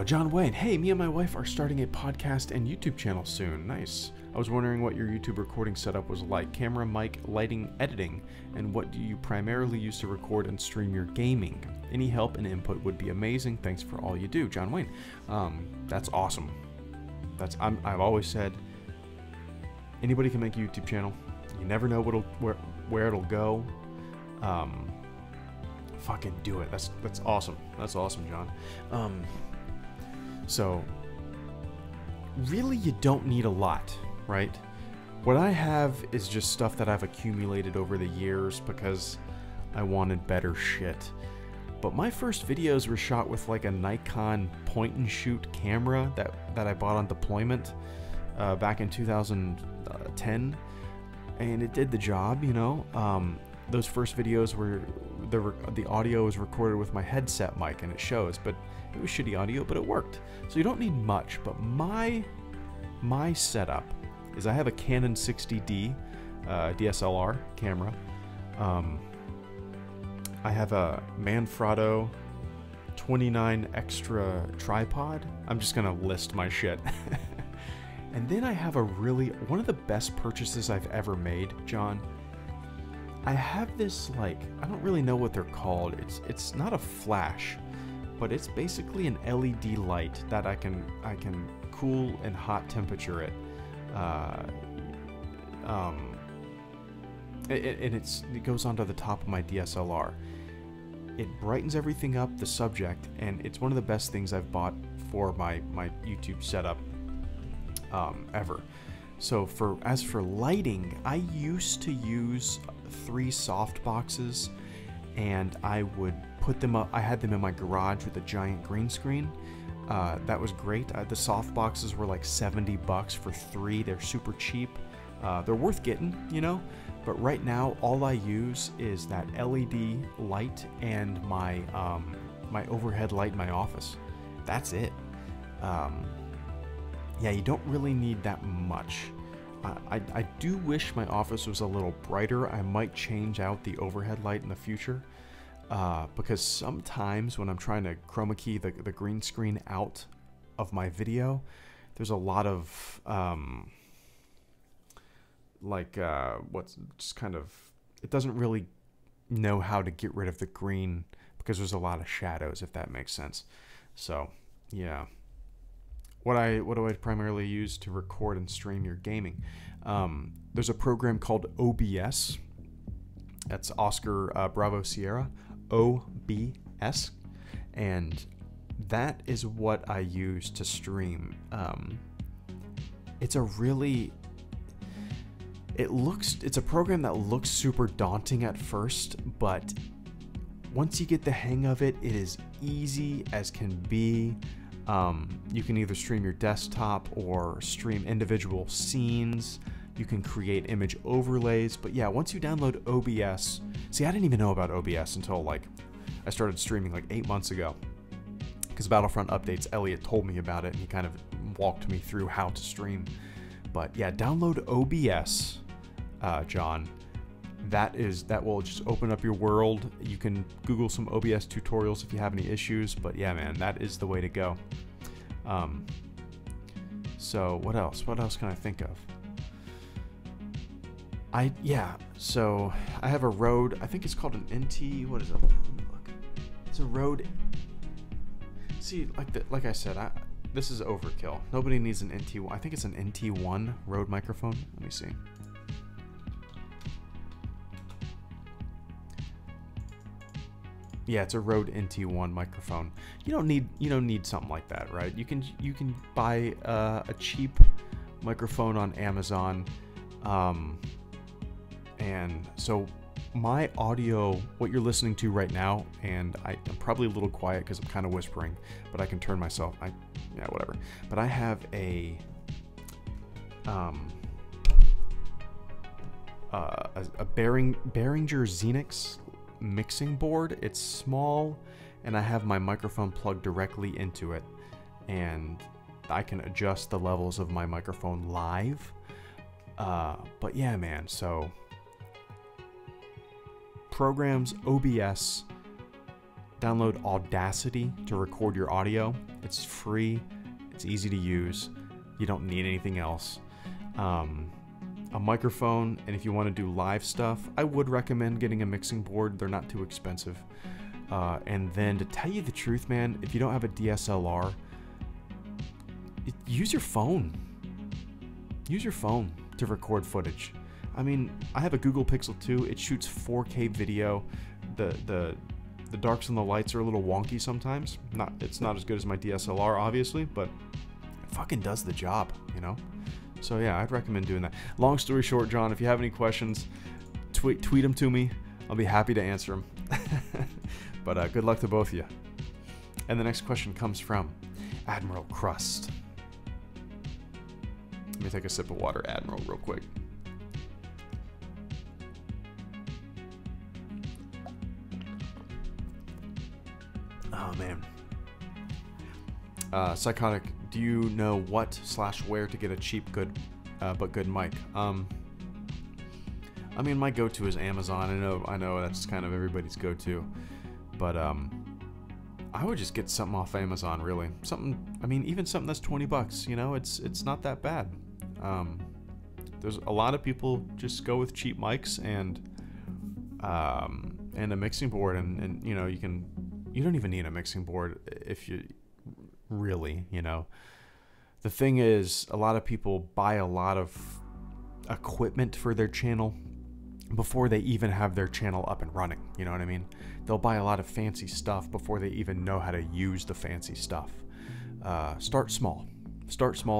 John Wayne, hey, me and my wife are starting a podcast and YouTube channel soon. Nice. I was wondering what your YouTube recording setup was like. Camera, mic, lighting, editing, and what do you primarily use to record and stream your gaming? Any help and input would be amazing. Thanks for all you do, John Wayne. That's awesome. I've always said anybody can make a YouTube channel. You never know where it'll go. Fucking do it. That's awesome. That's awesome, John. So really you don't need a lot, right? What I have is just stuff that I've accumulated over the years because I wanted better shit. But my first videos were shot with like a Nikon point and shoot camera that I bought on deployment back in 2010, and it did the job, you know. Those first videos were the audio was recorded with my headset mic, and it shows, but it was shitty audio, but it worked. So you don't need much. But my setup is I have a Canon 60D DSLR camera. I have a Manfrotto 29 extra tripod. I'm just gonna list my shit. And then I have one of the best purchases I've ever made, John. I have this, like, I don't really know what they're called. It's not a flash, but it's basically an LED light that I can cool and hot temperature it. It goes onto the top of my DSLR. It brightens everything up, the subject, and it's one of the best things I've bought for my YouTube setup ever. So as for lighting, I used to use 3 soft boxes, and I would put them up. I had them in my garage with a giant green screen. That was great. The soft boxes were like $70 for 3. They're super cheap. They're worth getting, you know. But right now, all I use is that LED light and my my overhead light in my office. That's it. Yeah, you don't really need that much. I do wish my office was a little brighter. I might change out the overhead light in the future, because sometimes when I'm trying to chroma key the green screen out of my video, there's a lot of what's just kind of, it doesn't really know how to get rid of the green because there's a lot of shadows, if that makes sense. So yeah. What do I primarily use to record and stream your gaming? There's a program called OBS. That's Oscar Bravo Sierra, OBS, and that is what I use to stream. It's a program that looks super daunting at first, but once you get the hang of it, it is easy as can be. You can either stream your desktop or stream individual scenes. You can create image overlays. But yeah, once you download OBS, see, I didn't even know about OBS until like I started streaming like 8 months ago. Because Battlefront Updates, Elliot told me about it and he kind of walked me through how to stream. But yeah, download OBS, John. that will just open up your world. You can Google some OBS tutorials if you have any issues, but yeah, man, that is the way to go. So what else can I think of? So I have a Rode, I think it's called an NT, what is it? Let me look. It's a Rode. See, like I said, this is overkill. Nobody needs an NT1. I think it's an NT1 Rode microphone. Let me see. Yeah, it's a Rode NT1 microphone. You don't need something like that, right? You can buy a cheap microphone on Amazon, and so my audio, what you're listening to right now, and I'm probably a little quiet because I'm kind of whispering, but I can turn myself. Yeah, whatever. But I have a Behringer Xenix mixing board. It's small, and I have my microphone plugged directly into it, and I can adjust the levels of my microphone live. But yeah, man, so programs, OBS, download Audacity to record your audio. It's free, it's easy to use, you don't need anything else. A microphone, and if you want to do live stuff, I would recommend getting a mixing board. They're not too expensive. And then to tell you the truth, man, if you don't have a DSLR, use your phone. Use your phone to record footage. I mean, I have a Google Pixel 2. It shoots 4K video. The darks and the lights are a little wonky sometimes. It's not as good as my DSLR, obviously, but it fucking does the job, you know? So yeah, I'd recommend doing that. Long story short, John, if you have any questions, tweet them to me. I'll be happy to answer them. But good luck to both of you. And the next question comes from Admiral Crust. Let me take a sip of water, Admiral, real quick. Oh, man. Psychotic, do you know what/where to get a cheap, but good mic? I mean, my go-to is Amazon. I know that's kind of everybody's go-to, but I would just get something off Amazon, really. Even something that's $20. You know, it's not that bad. There's a lot of people just go with cheap mics and a mixing board, and you know, you don't even need a mixing board if you really, you know. The thing is, a lot of people buy a lot of equipment for their channel before they even have their channel up and running, you know what I mean? They'll buy a lot of fancy stuff before they even know how to use the fancy stuff. Start small,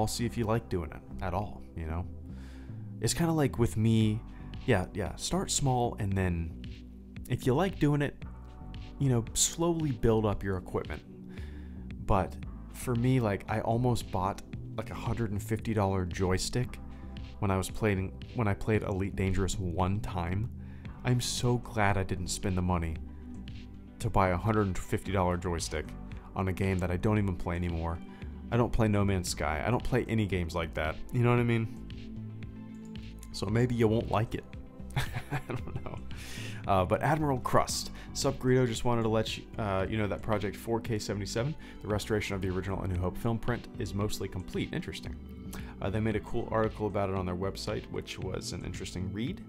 see if you like doing it at all, you know? It's kind of like with me, yeah, start small, and then if you like doing it, you know, slowly build up your equipment. But for me, like, I almost bought like a $150 joystick when I played Elite Dangerous one time. I'm so glad I didn't spend the money to buy a $150 joystick on a game that I don't even play anymore. I don't play No Man's Sky. I don't play any games like that. You know what I mean? So maybe you won't like it. I don't know. But Admiral Crust, SWTOR, just wanted to let you know that Project 4K77, the restoration of the original A New Hope film print, is mostly complete. Interesting. They made a cool article about it on their website, which was an interesting read.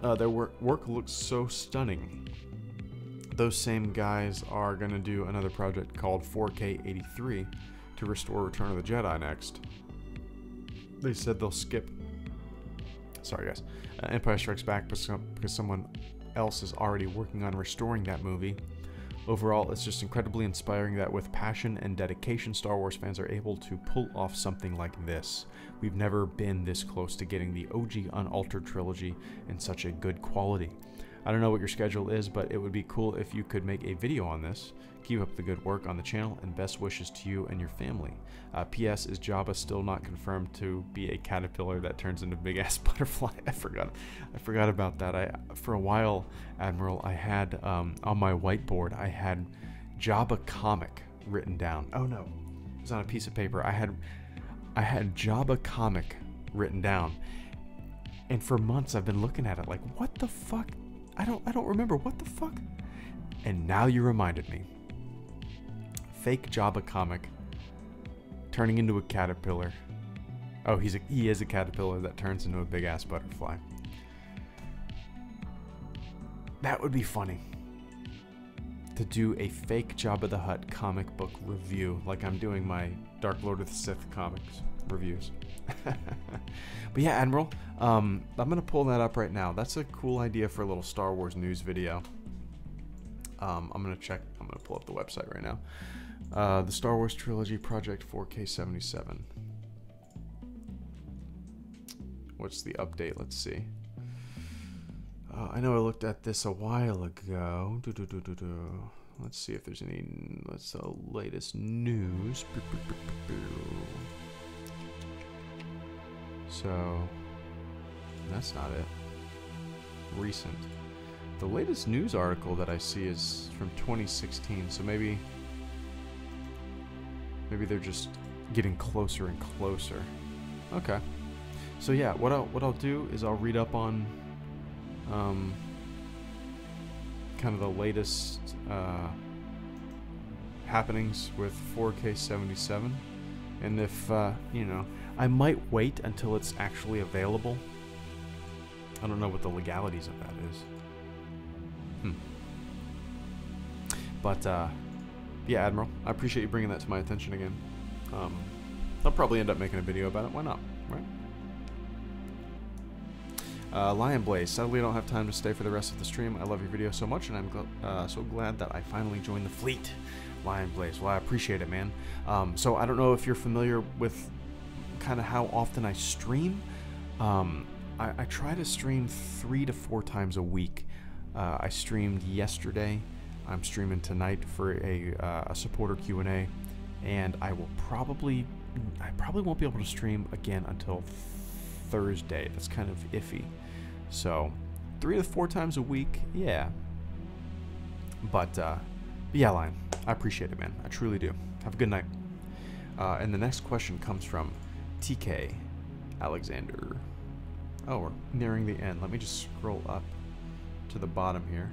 Their work looks so stunning. Those same guys are going to do another project called 4K83 to restore Return of the Jedi next. They said they'll skip... Sorry, guys. Empire Strikes Back because someone else is already working on restoring that movie. Overall, it's just incredibly inspiring that with passion and dedication, Star Wars fans are able to pull off something like this. We've never been this close to getting the OG unaltered trilogy in such a good quality. I don't know what your schedule is, but it would be cool if you could make a video on this. Keep up the good work on the channel, and best wishes to you and your family. P.S. Is Jabba still not confirmed to be a caterpillar that turns into a big-ass butterfly? I forgot about that. For a while, Admiral, I had, on my whiteboard, I had Jabba comic written down. Oh no, it was on a piece of paper. I had Jabba comic written down. And for months I've been looking at it like, what the fuck? I don't remember. What the fuck? And now you reminded me. Fake Jabba comic turning into a caterpillar. Oh, he is a caterpillar that turns into a big ass butterfly. That would be funny. To do a fake Jabba the Hutt comic book review, like I'm doing my Dark Lord of the Sith comics reviews. But yeah, Admiral, I'm gonna pull that up right now. That's a cool idea for a little Star Wars news video. I'm gonna pull up the website right now. The Star Wars Trilogy Project 4K77. What's the update? Let's see. I know I looked at this a while ago. Let's see if there's any. Let's the latest news. So that's not it. Recent. The latest news article that I see is from 2016. So maybe they're just getting closer and closer. Okay. So yeah, what I'll do is I'll read up on kind of the latest happenings with 4K77, and if you know, I might wait until it's actually available. I don't know what the legalities of that is. But yeah, Admiral, I appreciate you bringing that to my attention again. I'll probably end up making a video about it. Why not, right? Lion Blaze, sadly I don't have time to stay for the rest of the stream. I love your video so much, and I'm so glad that I finally joined the fleet. Lion Blaze, well, I appreciate it, man. So I don't know if you're familiar with kind of how often I stream. I try to stream 3 to 4 times a week. I streamed yesterday. I'm streaming tonight for a supporter Q&A, and I probably won't be able to stream again until Thursday. That's kind of iffy. So 3 to 4 times a week, yeah. But yeah, Lion, I appreciate it, man. I truly do. Have a good night. And the next question comes from TK Alexander. Oh, we're nearing the end. Let me just scroll up to the bottom here,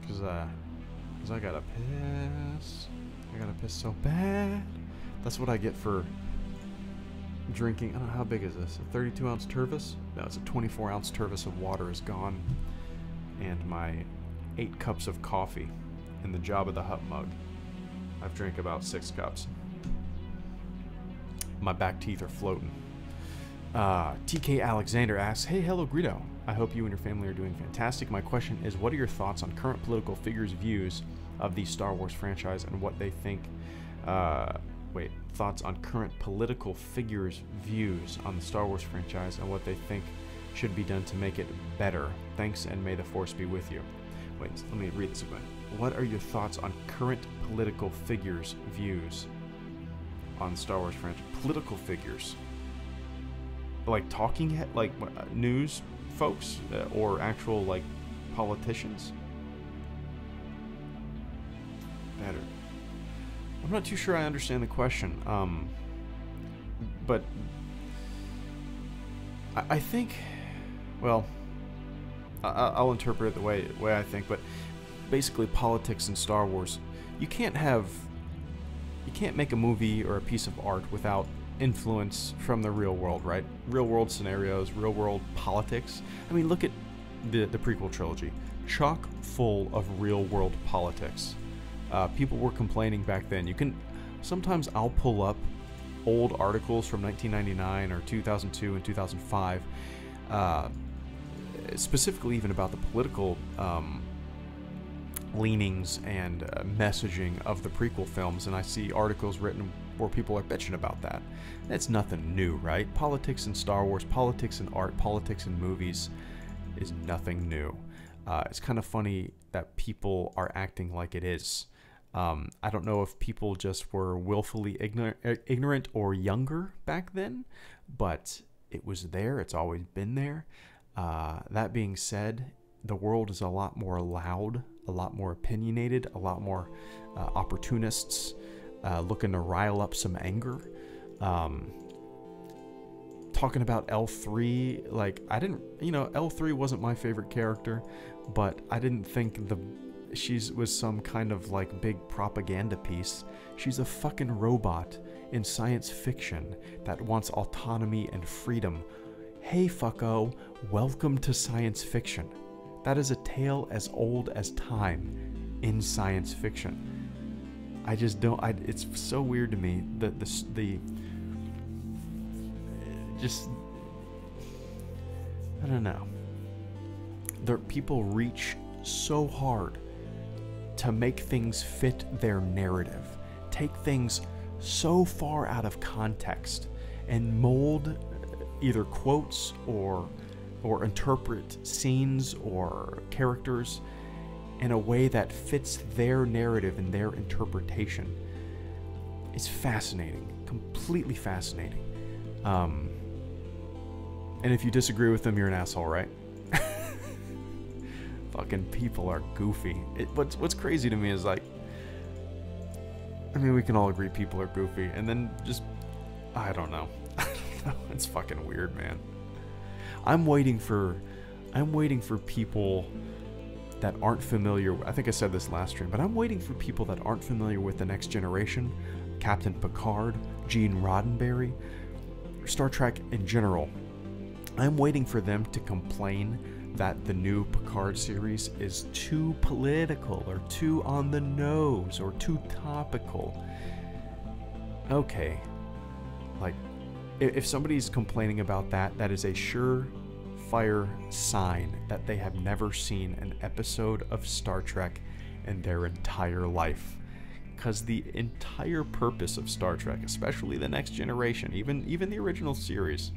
because I gotta piss. I gotta piss so bad. That's what I get for drinking. I don't know, how big is this? A 32-ounce Tervis? No, it's a 24-ounce Tervis of water is gone, and my 8 cups of coffee in the Jabba the Hutt mug. I've drank about 6 cups. My back teeth are floating. TK Alexander asks, hey, HelloGreedo. I hope you and your family are doing fantastic. My question is, what are your thoughts on current political figures' views of the Star Wars franchise and what they think... thoughts on current political figures' views on the Star Wars franchise and what they think should be done to make it better. Thanks, and may the Force be with you. Wait, let me read this again. What are your thoughts on current political figures' views on the Star Wars franchise? Political figures, like talking head, like news folks, or actual like politicians? Better. I'm not too sure I understand the question, but I think, well, I'll interpret it the way I think, but basically politics in Star Wars, you can't make a movie or a piece of art without influence from the real world, right? Real world scenarios, real world politics. I mean, look at the prequel trilogy, chock full of real world politics. People were complaining back then. Sometimes I'll pull up old articles from 1999 or 2002 and 2005, specifically even about the political leanings and messaging of the prequel films, and I see articles written where people are bitching about that. That's nothing new, right? Politics in Star Wars, politics in art, politics in movies is nothing new. It's kind of funny that people are acting like it is. I don't know if people just were willfully ignorant or younger back then, but it was there. It's always been there. That being said, the world is a lot more loud, a lot more opinionated, a lot more opportunists looking to rile up some anger. talking about L3, like, I didn't, L3 wasn't my favorite character, but I didn't think she was some kind of like big propaganda piece. She's a fucking robot in science fiction that wants autonomy and freedom. Hey fucko, welcome to science fiction. That is a tale as old as time in science fiction. I just don't, it's so weird to me that I don't know. People reach so hard to make things fit their narrative, take things so far out of context, and mold either quotes or interpret scenes or characters in a way that fits their narrative and their interpretation. It's fascinating, completely fascinating. And if you disagree with them, you're an asshole, right? Fucking people are goofy. What's crazy to me is like, I mean, we can all agree people are goofy, and then just, I don't know. It's fucking weird, man. I'm waiting for people that aren't familiar. I think I said this last stream, but I'm waiting for people that aren't familiar with The Next Generation, Captain Picard, Gene Roddenberry, Star Trek in general. I'm waiting for them to complain that the new Picard series is too political or too on the nose or too topical. Okay, like, if somebody's complaining about that, that is a surefire sign that they have never seen an episode of Star Trek in their entire life. Because the entire purpose of Star Trek, especially The Next Generation, even the original series,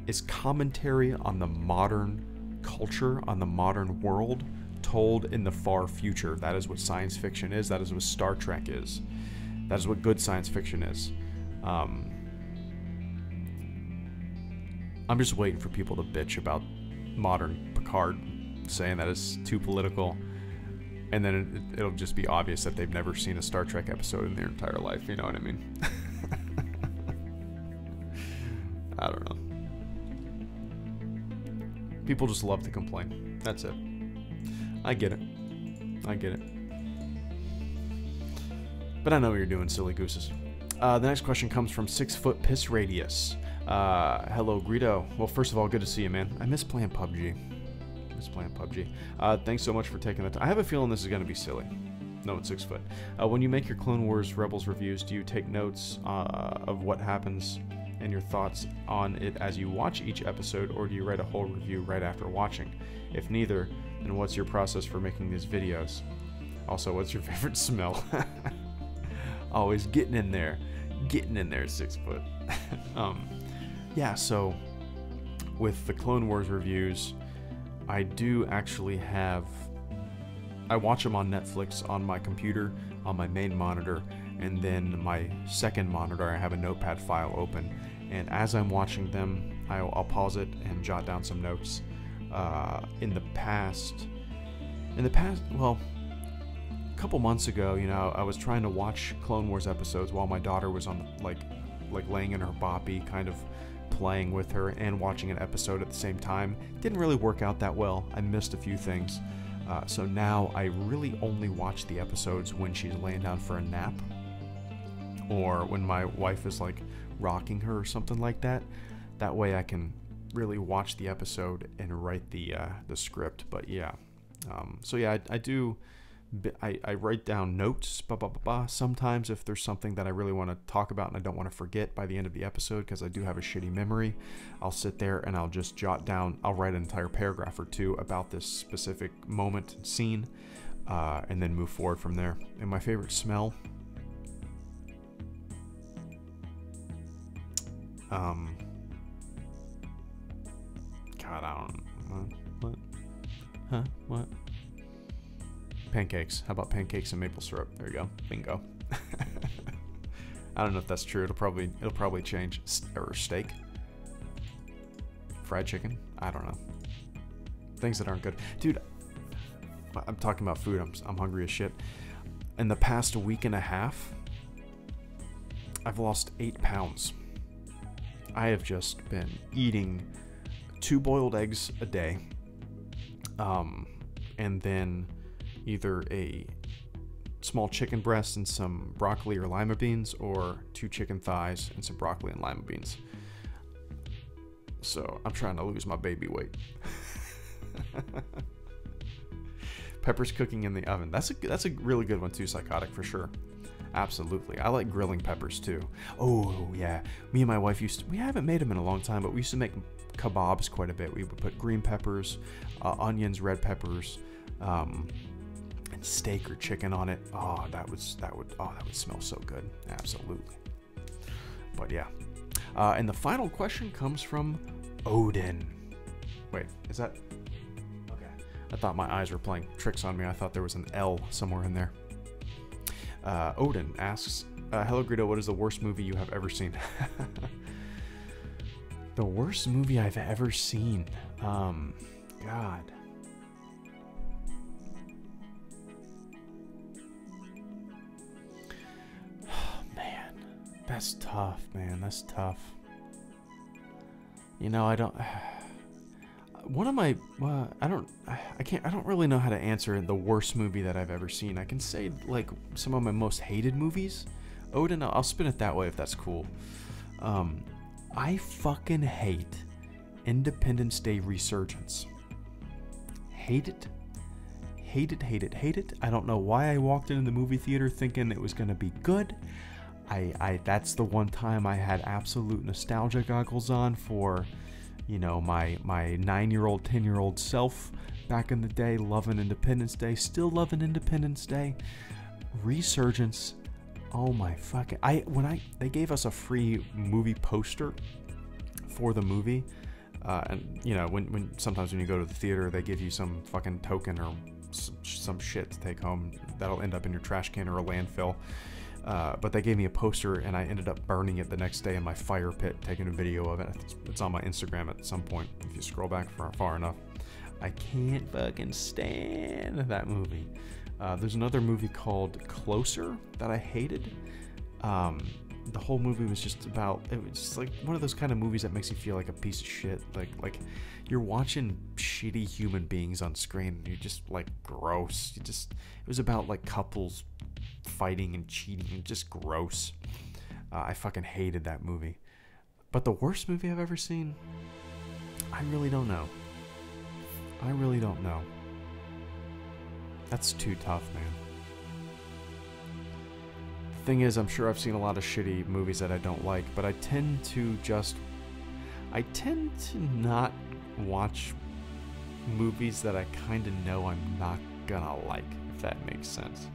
is commentary on the modern culture, on the modern world, told in the far future. That is what science fiction is. That is what Star Trek is. That is what good science fiction is. I'm just waiting for people to bitch about modern Picard, saying that it's too political, and then it'll just be obvious that they've never seen a Star Trek episode in their entire life. You know what I mean? I don't know. People just love to complain. That's it. I get it. But I know what you're doing, silly gooses. The next question comes from 6 Foot Piss Radius. HelloGreedo. Well, first of all, good to see you, man. I miss playing PUBG. Thanks so much for taking the time. I have a feeling this is going to be silly. No, it's 6 Foot. When you make your Clone Wars Rebels reviews, do you take notes of what happens and your thoughts on it as you watch each episode, or do you write a whole review right after watching? If neither, then what's your process for making these videos? Also, what's your favorite smell? Always getting in there, 6 Foot. Yeah, so with the Clone Wars reviews, I do actually have, I watch them on Netflix on my computer, on my main monitor, and then my second monitor, I have a notepad file open. And as I'm watching them, I'll pause it and jot down some notes. In the past, well, a couple months ago, I was trying to watch Clone Wars episodes while my daughter was on, like laying in her boppy, kind of playing with her and watching an episode at the same time. Didn't really work out that well. I missed a few things. So now I really only watch the episodes when she's laying down for a nap, or when my wife is like rocking her or something like that. That way I can really watch the episode and write the script. But yeah, so yeah, I do. I write down notes, sometimes if there's something that I really want to talk about and I don't want to forget by the end of the episode, because I do have a shitty memory. I'll sit there and I'll just jot down, I'll write an entire paragraph or two about this specific moment and scene, and then move forward from there. And my favorite smell, God, I don't know. What? Pancakes. How about pancakes and maple syrup? There you go. Bingo. I don't know if that's true. It'll probably change. Or steak. Fried chicken. I don't know. Things that aren't good. Dude, I'm talking about food. I'm hungry as shit. In the past week and a half, I've lost 8 pounds. I have just been eating 2 boiled eggs a day, and then either a small chicken breast and some broccoli or lima beans, or 2 chicken thighs and some broccoli and lima beans. So I'm trying to lose my baby weight. Peppers cooking in the oven. That's a really good one too, Psychotic, for sure. Absolutely. I like grilling peppers too. Oh yeah, me and my wife we haven't made them in a long time, but we used to make kebabs quite a bit. We would put green peppers, onions, red peppers, and steak or chicken on it. Oh, that would smell so good. Absolutely. But yeah. And the final question comes from Odin. Wait, is that? Okay. I thought my eyes were playing tricks on me. I thought there was an L somewhere in there. Odin asks, HelloGreedo, what is the worst movie you have ever seen? The worst movie I've ever seen. God. Man, that's tough, man. That's tough. You know, I don't. One of my, I don't really know how to answer the worst movie that I've ever seen. I can say like some of my most hated movies. Odin, I'll spin it that way if that's cool. I fucking hate Independence Day Resurgence. Hate it. Hate it, hate it, hate it. I don't know why I walked into the movie theater thinking it was gonna be good. That's the one time I had absolute nostalgia goggles on for, you know, my 9-year-old, 10-year-old self back in the day, loving Independence Day, still loving Independence Day. Resurgence, oh my fucking, they gave us a free movie poster for the movie, and you know, when sometimes when you go to the theater, they give you some fucking token or some shit to take home that'll end up in your trash can or a landfill. But they gave me a poster, and I ended up burning it the next day in my fire pit, taking a video of it. It's on my Instagram at some point, if you scroll back far enough. I can't fucking stand that movie. There's another movie called Closer that I hated. The whole movie was just about, it was just like one of those kind of movies that makes you feel like a piece of shit. Like you're watching shitty human beings on screen, and you're just like gross. It was about like couples fighting and cheating, and just gross. I fucking hated that movie. But the worst movie I've ever seen, I really don't know. I really don't know. That's too tough, man. The thing is, I'm sure I've seen a lot of shitty movies that I don't like, but I tend to not watch movies that I kind of know I'm not gonna like, if that makes sense.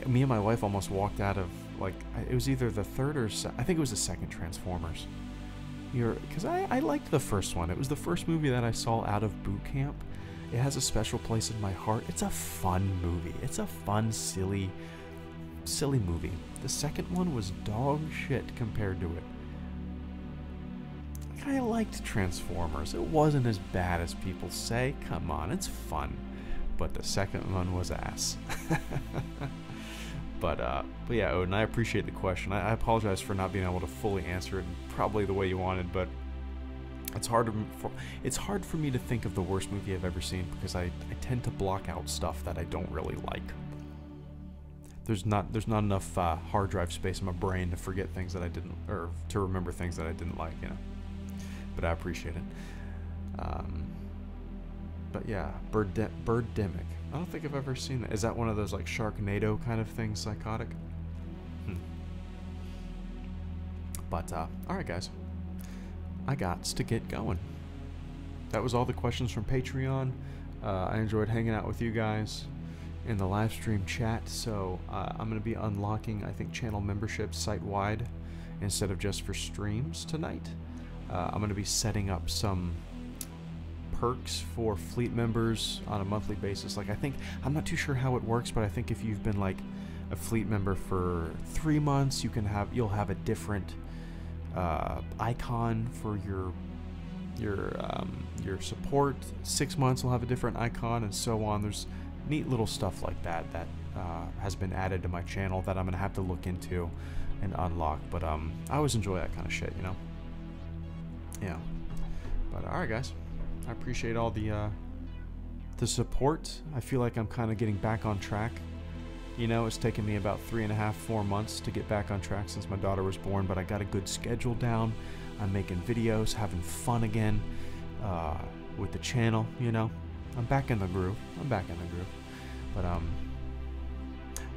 Me and my wife almost walked out of, like, it was either the third or I think it was the second Transformers. Because I liked the first one. It was the first movie that I saw out of boot camp. It has a special place in my heart. It's a fun movie. It's a fun, silly movie. The second one was dog shit compared to it. I liked Transformers. It wasn't as bad as people say. Come on, it's fun. But the second one was ass. But yeah, Odin, I appreciate the question. I apologize for not being able to fully answer it probably the way you wanted, but it's hard for me to think of the worst movie I've ever seen, because I tend to block out stuff that I don't really like. There's not enough hard drive space in my brain to forget things that I didn't, or to remember things that I didn't like, you know. But I appreciate it. But yeah, Birdemic. I don't think I've ever seen that. Is that one of those like Sharknado kind of things, Psychotic? But alright guys, I gots to get going. That was all the questions from Patreon. I enjoyed hanging out with you guys in the live stream chat, so I'm going to be unlocking, I think, channel memberships site-wide instead of just for streams tonight. I'm going to be setting up some perks for fleet members on a monthly basis. Like, I'm not too sure how it works, but I think if you've been like a fleet member for 3 months, you'll have a different icon for your support. 6 months will have a different icon, and so on. There's neat little stuff like that has been added to my channel that I'm gonna have to look into and unlock. But I always enjoy that kind of shit, you know. Yeah. But all right, guys, I appreciate all the support. I feel like I'm kind of getting back on track. You know, it's taken me about 3.5, 4 months to get back on track since my daughter was born, but I got a good schedule down. I'm making videos, having fun again with the channel, you know. I'm back in the groove. But, all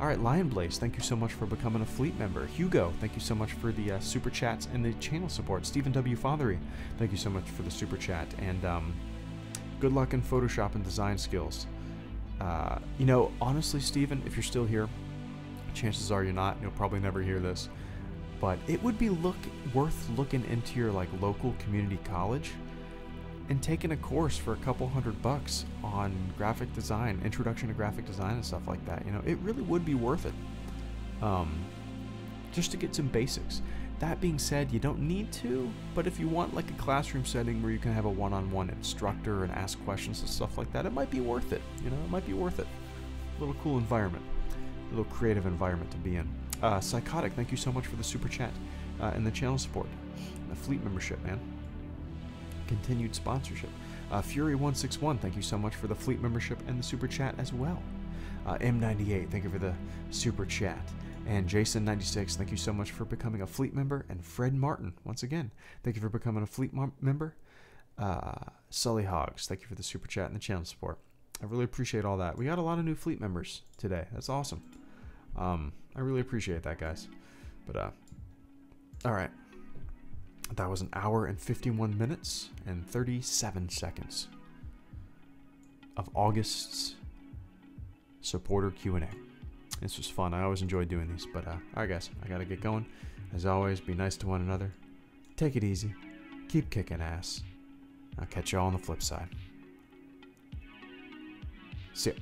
right, Lion Blaze, thank you so much for becoming a fleet member. Hugo, thank you so much for the super chats and the channel support. Stephen W. Fathery, thank you so much for the super chat. And good luck in Photoshop and design skills. You know, honestly, Stephen, if you're still here, chances are you're not. You'll probably never hear this. But it would be worth looking into your like local community college and taking a course for a couple $100 on graphic design, introduction to graphic design and stuff like that. You know, it really would be worth it. Just to get some basics. That being said, you don't need to, but if you want like a classroom setting where you can have a one-on-one instructor and ask questions and stuff like that, it might be worth it. You know, it might be worth it. A little cool environment, a little creative environment to be in. Psychotic, thank you so much for the super chat and the channel support, and the fleet membership, man. Continued sponsorship. Fury161, thank you so much for the fleet membership and the super chat as well. M98, thank you for the super chat. And Jason96, thank you so much for becoming a fleet member. And Fred Martin, once again, thank you for becoming a fleet member. Sully Hogs, thank you for the super chat and the channel support. I really appreciate all that. We got a lot of new fleet members today. That's awesome. I really appreciate that, guys. But, all right. That was an hour and 51 minutes and 37 seconds of August's supporter Q&A. This was fun. I always enjoy doing these. But, all right, guys, I got to get going. As always, be nice to one another. Take it easy. Keep kicking ass. I'll catch y'all on the flip side. See ya.